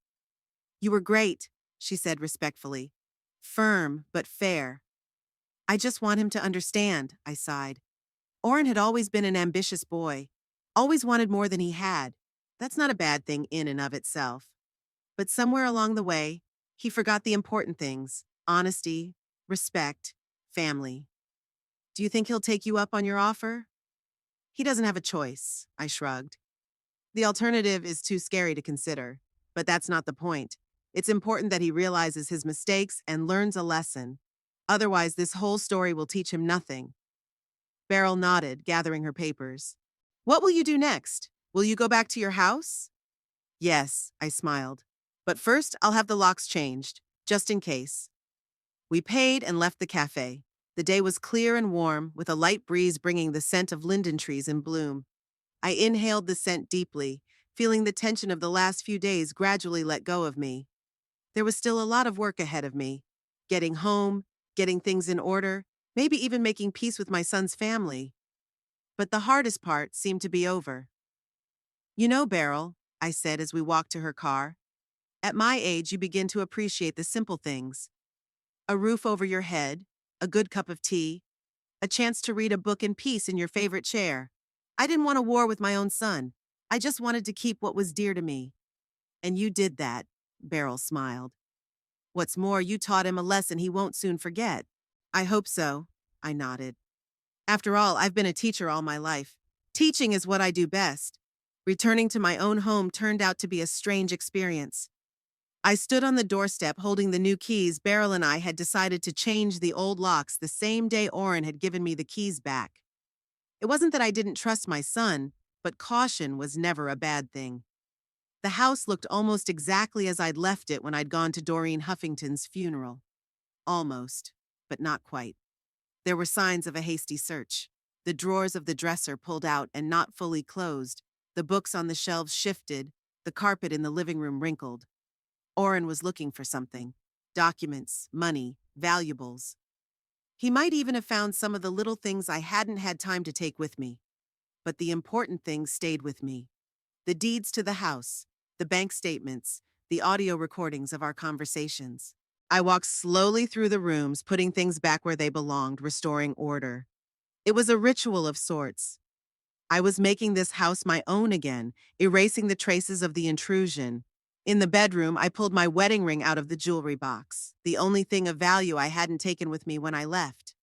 You were great, she said respectfully. Firm, but fair. I just want him to understand, I sighed. Oren had always been an ambitious boy, always wanted more than he had. That's not a bad thing in and of itself. But somewhere along the way, he forgot the important things: honesty, respect, family. Do you think he'll take you up on your offer? He doesn't have a choice, I shrugged. The alternative is too scary to consider, but that's not the point. It's important that he realizes his mistakes and learns a lesson. Otherwise, this whole story will teach him nothing. Beryl nodded, gathering her papers. What will you do next? Will you go back to your house? Yes, I smiled. But first, I'll have the locks changed, just in case. We paid and left the cafe. The day was clear and warm, with a light breeze bringing the scent of linden trees in bloom. I inhaled the scent deeply, feeling the tension of the last few days gradually let go of me. There was still a lot of work ahead of me. Getting home, getting things in order, maybe even making peace with my son's family. But the hardest part seemed to be over. You know, Beryl, I said as we walked to her car, at my age you begin to appreciate the simple things. A roof over your head, a good cup of tea, a chance to read a book in peace in your favorite chair. I didn't want a war with my own son. I just wanted to keep what was dear to me. And you did that, Beryl smiled. What's more, you taught him a lesson he won't soon forget. I hope so, I nodded. After all, I've been a teacher all my life. Teaching is what I do best. Returning to my own home turned out to be a strange experience. I stood on the doorstep holding the new keys. Beryl and I had decided to change the old locks the same day Oren had given me the keys back. It wasn't that I didn't trust my son, but caution was never a bad thing. The house looked almost exactly as I'd left it when I'd gone to Doreen Huffington's funeral. Almost, but not quite. There were signs of a hasty search. The drawers of the dresser pulled out and not fully closed, the books on the shelves shifted, the carpet in the living room wrinkled. Orrin was looking for something. Documents, money, valuables. He might even have found some of the little things I hadn't had time to take with me. But the important things stayed with me. The deeds to the house, the bank statements, the audio recordings of our conversations. I walked slowly through the rooms, putting things back where they belonged, restoring order. It was a ritual of sorts. I was making this house my own again, erasing the traces of the intrusion. In the bedroom, I pulled my wedding ring out of the jewelry box, the only thing of value I hadn't taken with me when I left.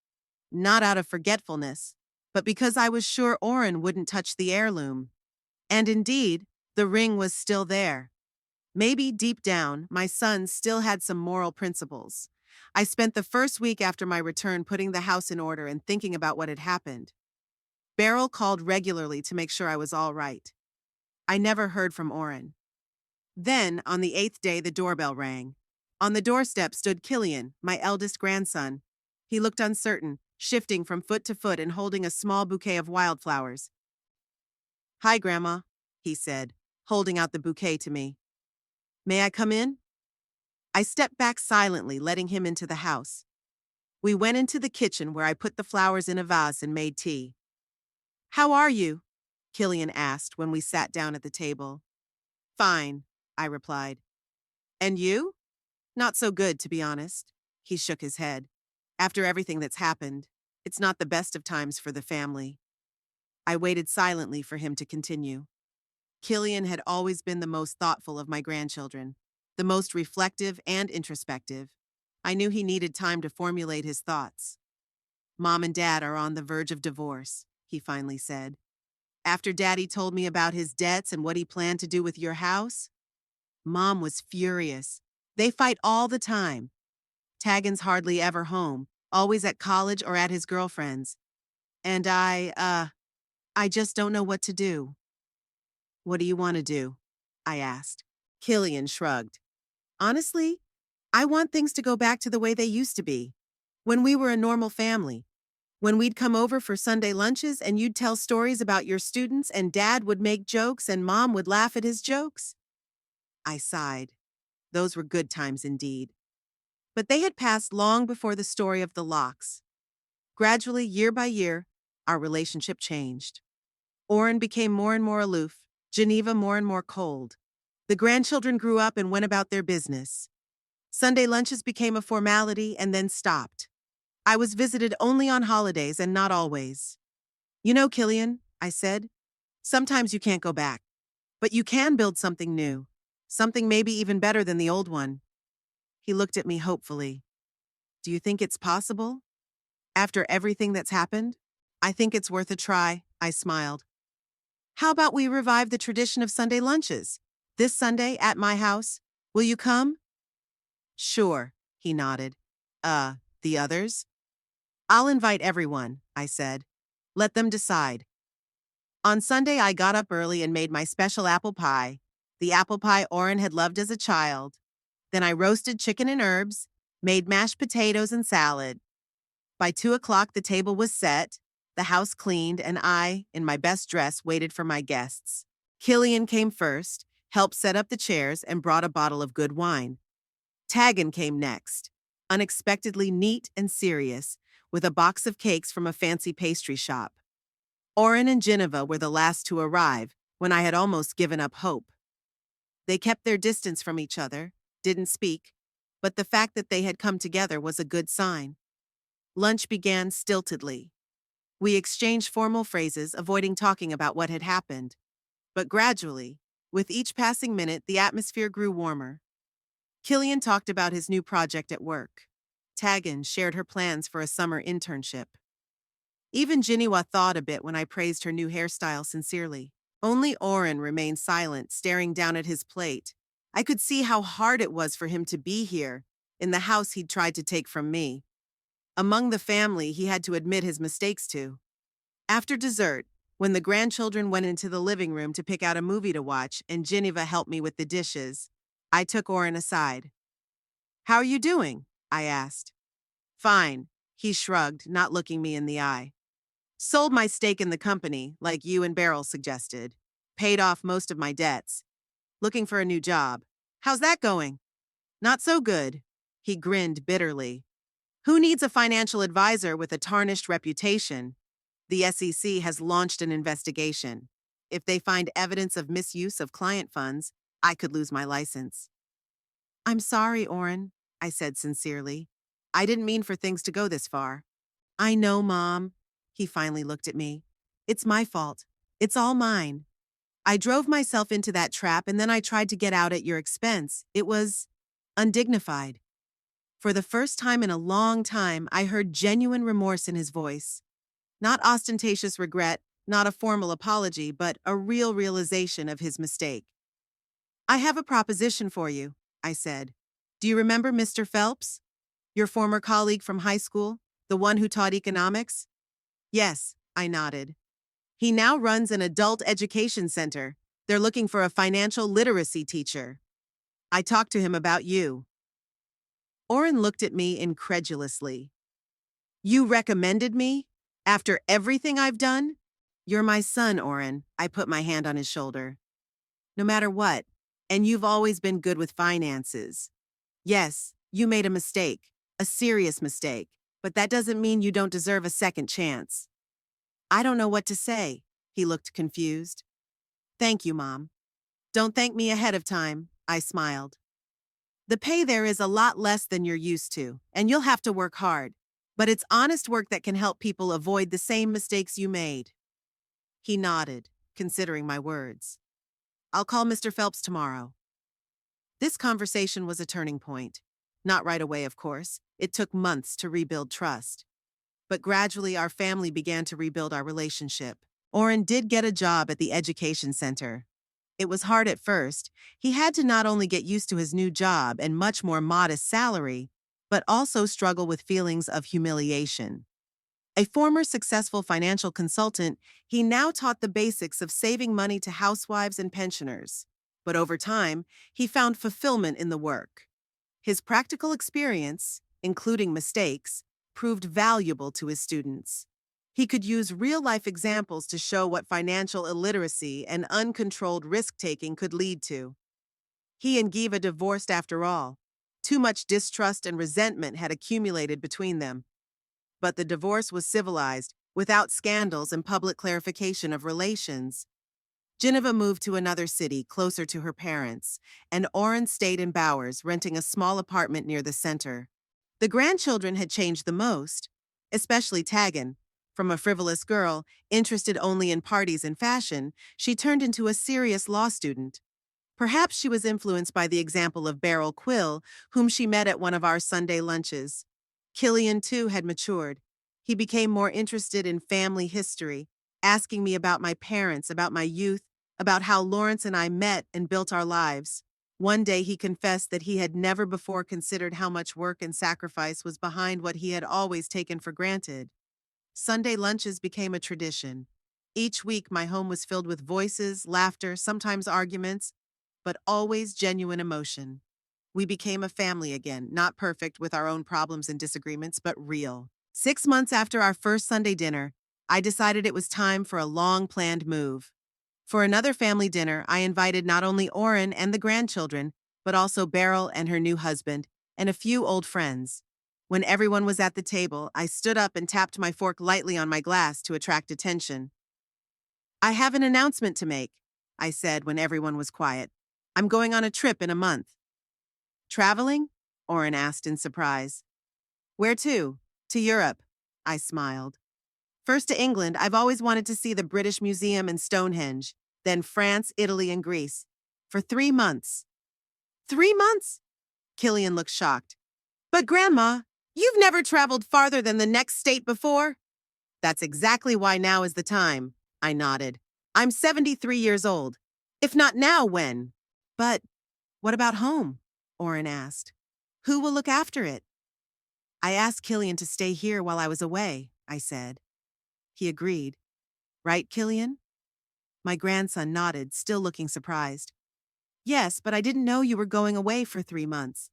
Not out of forgetfulness, but because I was sure Orrin wouldn't touch the heirloom. And indeed, the ring was still there. Maybe deep down, my son still had some moral principles. I spent the first week after my return putting the house in order and thinking about what had happened. Beryl called regularly to make sure I was all right. I never heard from Orrin. Then, on the 8th day, the doorbell rang. On the doorstep stood Killian, my eldest grandson. He looked uncertain, shifting from foot to foot and holding a small bouquet of wildflowers. "Hi, Grandma," he said, holding out the bouquet to me. "May I come in?" I stepped back silently, letting him into the house. We went into the kitchen where I put the flowers in a vase and made tea. "How are you?" Killian asked when we sat down at the table. "Fine," I replied. "And you?" "Not so good, to be honest." He shook his head. "After everything that's happened, it's not the best of times for the family." I waited silently for him to continue. Killian had always been the most thoughtful of my grandchildren, the most reflective and introspective. I knew he needed time to formulate his thoughts. "Mom and Dad are on the verge of divorce," he finally said. "After Daddy told me about his debts and what he planned to do with your house, Mom was furious. They fight all the time. Tagan's hardly ever home, always at college or at his girlfriend's. And I just don't know what to do." "What do you want to do?" I asked. Killian shrugged. "Honestly, I want things to go back to the way they used to be. When we were a normal family. When we'd come over for Sunday lunches and you'd tell stories about your students and Dad would make jokes and Mom would laugh at his jokes." I sighed. Those were good times indeed. But they had passed long before the story of the locks. Gradually, year by year, our relationship changed. Orrin became more and more aloof, Geneva more and more cold. The grandchildren grew up and went about their business. Sunday lunches became a formality and then stopped. I was visited only on holidays and not always. "You know, Killian," I said, "sometimes you can't go back. But you can build something new. Something maybe even better than the old one." He looked at me hopefully. "Do you think it's possible? After everything that's happened?" "I think it's worth a try," I smiled. "How about we revive the tradition of Sunday lunches? This Sunday at my house. Will you come?" "Sure," he nodded. The others?" "I'll invite everyone," I said. "Let them decide." On Sunday, I got up early and made my special apple pie, the apple pie Orrin had loved as a child. Then I roasted chicken and herbs, made mashed potatoes and salad. By 2 o'clock, the table was set, the house cleaned, and I, in my best dress, waited for my guests. Killian came first, helped set up the chairs, and brought a bottle of good wine. Tagan came next, unexpectedly neat and serious, with a box of cakes from a fancy pastry shop. Orrin and Geneva were the last to arrive, when I had almost given up hope. They kept their distance from each other, didn't speak, but the fact that they had come together was a good sign. Lunch began stiltedly. We exchanged formal phrases, avoiding talking about what had happened. But gradually, with each passing minute, the atmosphere grew warmer. Killian talked about his new project at work. Tagan shared her plans for a summer internship. Even Geneva thawed a bit when I praised her new hairstyle sincerely. Only Orrin remained silent, staring down at his plate. I could see how hard it was for him to be here, in the house he'd tried to take from me. Among the family he had to admit his mistakes to. After dessert, When the grandchildren went into the living room to pick out a movie to watch and Geneva helped me with the dishes, I took Oren aside. "How are you doing?" I asked. "Fine," he shrugged, not looking me in the eye. "Sold my stake in the company, like you and Beryl suggested. Paid off most of my debts. Looking for a new job. How's that going?" "Not so good." He grinned bitterly. "Who needs a financial advisor with a tarnished reputation? The SEC has launched an investigation. If they find evidence of misuse of client funds, I could lose my license." "I'm sorry, Oren," I said sincerely. "I didn't mean for things to go this far." "I know, Mom." He finally looked at me. "It's my fault. It's all mine. I drove myself into that trap and then I tried to get out at your expense. It was undignified." For the first time in a long time, I heard genuine remorse in his voice. Not ostentatious regret, not a formal apology, but a real realization of his mistake. "I have a proposition for you," I said. "Do you remember Mr. Phelps? Your former colleague from high school? The one who taught economics?" "Yes," I nodded. "He now runs an adult education center. They're looking for a financial literacy teacher. I talked to him about you." Oren looked at me incredulously. "You recommended me? After everything I've done?" "You're my son, Oren." I put my hand on his shoulder. "No matter what. And you've always been good with finances. Yes, you made a mistake. A serious mistake. But that doesn't mean you don't deserve a second chance." "I don't know what to say." He looked confused. "Thank you, Mom." "Don't thank me ahead of time," I smiled. "The pay there is a lot less than you're used to, and you'll have to work hard. But it's honest work that can help people avoid the same mistakes you made." He nodded, considering my words. "I'll call Mr. Phelps tomorrow." This conversation was a turning point. Not right away, of course. It took months to rebuild trust. But gradually, our family began to rebuild our relationship. Oren did get a job at the education center. It was hard at first. He had to not only get used to his new job and much more modest salary, but also struggle with feelings of humiliation. A former successful financial consultant, he now taught the basics of saving money to housewives and pensioners. But over time, he found fulfillment in the work. His practical experience, including mistakes, proved valuable to his students. He could use real-life examples to show what financial illiteracy and uncontrolled risk-taking could lead to. He and Giva divorced after all. Too much distrust and resentment had accumulated between them. But the divorce was civilized, without scandals and public clarification of relations. Geneva moved to another city, closer to her parents, and Oren stayed in Bowers, renting a small apartment near the center. The grandchildren had changed the most, especially Tagan. From a frivolous girl, interested only in parties and fashion, she turned into a serious law student. Perhaps she was influenced by the example of Beryl Quill, whom she met at one of our Sunday lunches. Killian, too, had matured. He became more interested in family history, asking me about my parents, about my youth, about how Lawrence and I met and built our lives. One day he confessed that he had never before considered how much work and sacrifice was behind what he had always taken for granted. Sunday lunches became a tradition. Each week my home was filled with voices, laughter, sometimes arguments, but always genuine emotion. We became a family again, not perfect with our own problems and disagreements, but real. 6 months after our first Sunday dinner, I decided it was time for a long-planned move. For another family dinner, I invited not only Oren and the grandchildren, but also Beryl and her new husband, and a few old friends. When everyone was at the table, I stood up and tapped my fork lightly on my glass to attract attention. "I have an announcement to make," I said when everyone was quiet. "I'm going on a trip in a month." "Traveling?" Oren asked in surprise. "Where to?" "To Europe." I smiled. "First to England. I've always wanted to see the British Museum and Stonehenge. Then France, Italy, and Greece. For 3 months. 3 months? Killian looked shocked. "But Grandma, you've never traveled farther than the next state before?" "That's exactly why now is the time," I nodded. "I'm 73 years old. If not now, when?" "But what about home?" Oren asked. "Who will look after it?" "I asked Killian to stay here while I was away," I said. He agreed. Right, Killian? My grandson nodded, still looking surprised. Yes, but I didn't know you were going away for 3 months.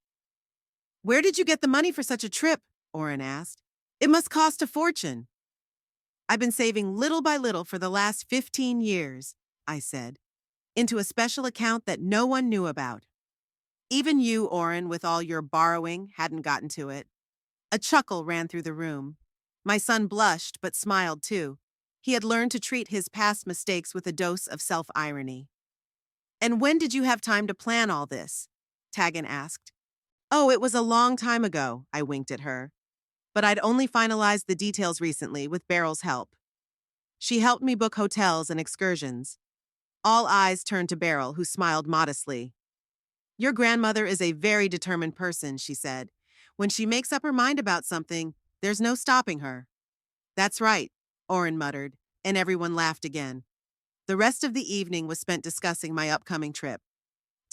Where did you get the money for such a trip? Oren asked. It must cost a fortune. I've been saving little by little for the last 15 years, I said, into a special account that no one knew about. Even you, Oren, with all your borrowing, hadn't gotten to it. A chuckle ran through the room. My son blushed, but smiled too. He had learned to treat his past mistakes with a dose of self-irony. And when did you have time to plan all this? Tagan asked. Oh, it was a long time ago, I winked at her. But I'd only finalized the details recently with Beryl's help. She helped me book hotels and excursions. All eyes turned to Beryl, who smiled modestly. Your grandmother is a very determined person, she said. When she makes up her mind about something, there's no stopping her. That's right, Oren muttered, and everyone laughed again. The rest of the evening was spent discussing my upcoming trip.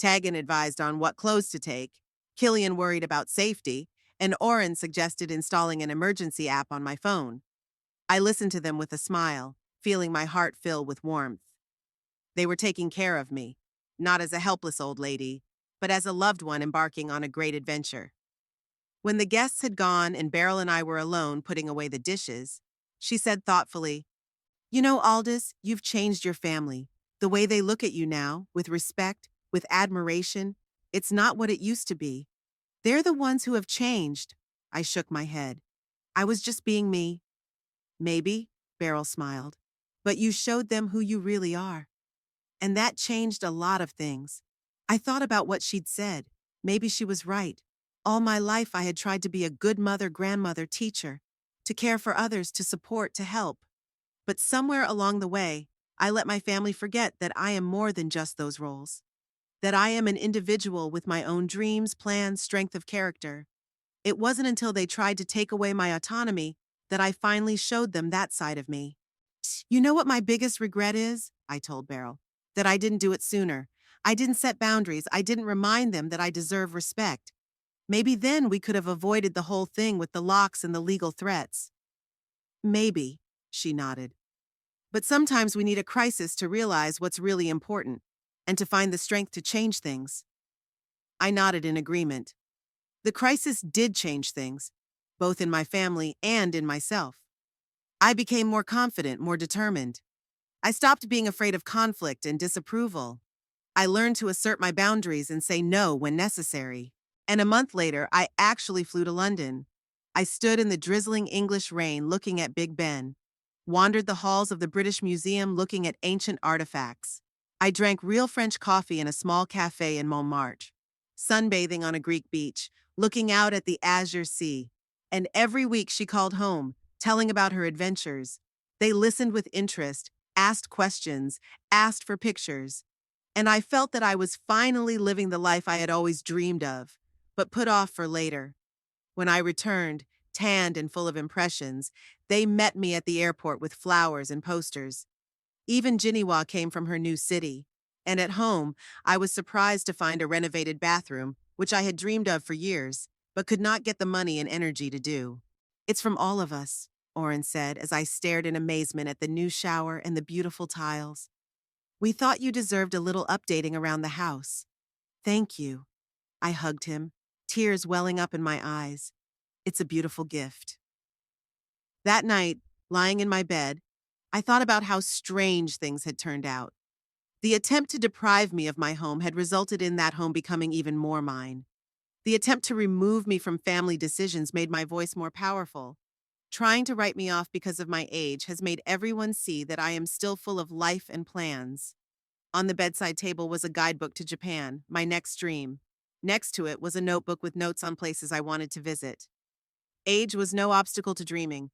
Tagan advised on what clothes to take, Killian worried about safety, and Oren suggested installing an emergency app on my phone. I listened to them with a smile, feeling my heart fill with warmth. They were taking care of me, not as a helpless old lady, but as a loved one embarking on a great adventure. When the guests had gone and Beryl and I were alone putting away the dishes, she said thoughtfully, You know, Aldous, you've changed your family. The way they look at you now, with respect, with admiration, it's not what it used to be. They're the ones who have changed. I shook my head. I was just being me. Maybe, Beryl smiled. But you showed them who you really are. And that changed a lot of things. I thought about what she'd said. Maybe she was right. All my life I had tried to be a good mother, grandmother, teacher, to care for others, to support, to help. But somewhere along the way, I let my family forget that I am more than just those roles. That I am an individual with my own dreams, plans, strength of character. It wasn't until they tried to take away my autonomy that I finally showed them that side of me. You know what my biggest regret is? I told Beryl. That I didn't do it sooner. I didn't set boundaries. I didn't remind them that I deserve respect. Maybe then we could have avoided the whole thing with the locks and the legal threats. Maybe, she nodded. But sometimes we need a crisis to realize what's really important, and to find the strength to change things. I nodded in agreement. The crisis did change things, both in my family and in myself. I became more confident, more determined. I stopped being afraid of conflict and disapproval. I learned to assert my boundaries and say no when necessary. And a month later, I actually flew to London. I stood in the drizzling English rain looking at Big Ben, wandered the halls of the British Museum looking at ancient artifacts. I drank real French coffee in a small cafe in Montmartre, sunbathing on a Greek beach, looking out at the azure sea. And every week she called home, telling about her adventures. They listened with interest, asked questions, asked for pictures. And I felt that I was finally living the life I had always dreamed of, but put off for later. When I returned, tanned and full of impressions, they met me at the airport with flowers and posters. Even Jiniwa came from her new city. And at home, I was surprised to find a renovated bathroom, which I had dreamed of for years, but could not get the money and energy to do. It's from all of us, Oren said as I stared in amazement at the new shower and the beautiful tiles. We thought you deserved a little updating around the house. Thank you. I hugged him, tears welling up in my eyes. It's a beautiful gift. That night, lying in my bed, I thought about how strange things had turned out. The attempt to deprive me of my home had resulted in that home becoming even more mine. The attempt to remove me from family decisions made my voice more powerful. Trying to write me off because of my age has made everyone see that I am still full of life and plans. On the bedside table was a guidebook to Japan, my next dream. Next to it was a notebook with notes on places I wanted to visit. Age was no obstacle to dreaming.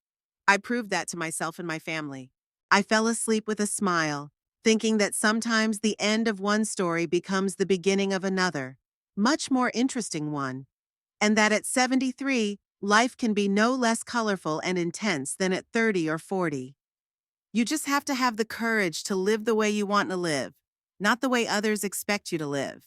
I proved that to myself and my family. I fell asleep with a smile, thinking that sometimes the end of one story becomes the beginning of another, much more interesting one. And that at 73, life can be no less colorful and intense than at 30 or 40. You just have to have the courage to live the way you want to live, not the way others expect you to live.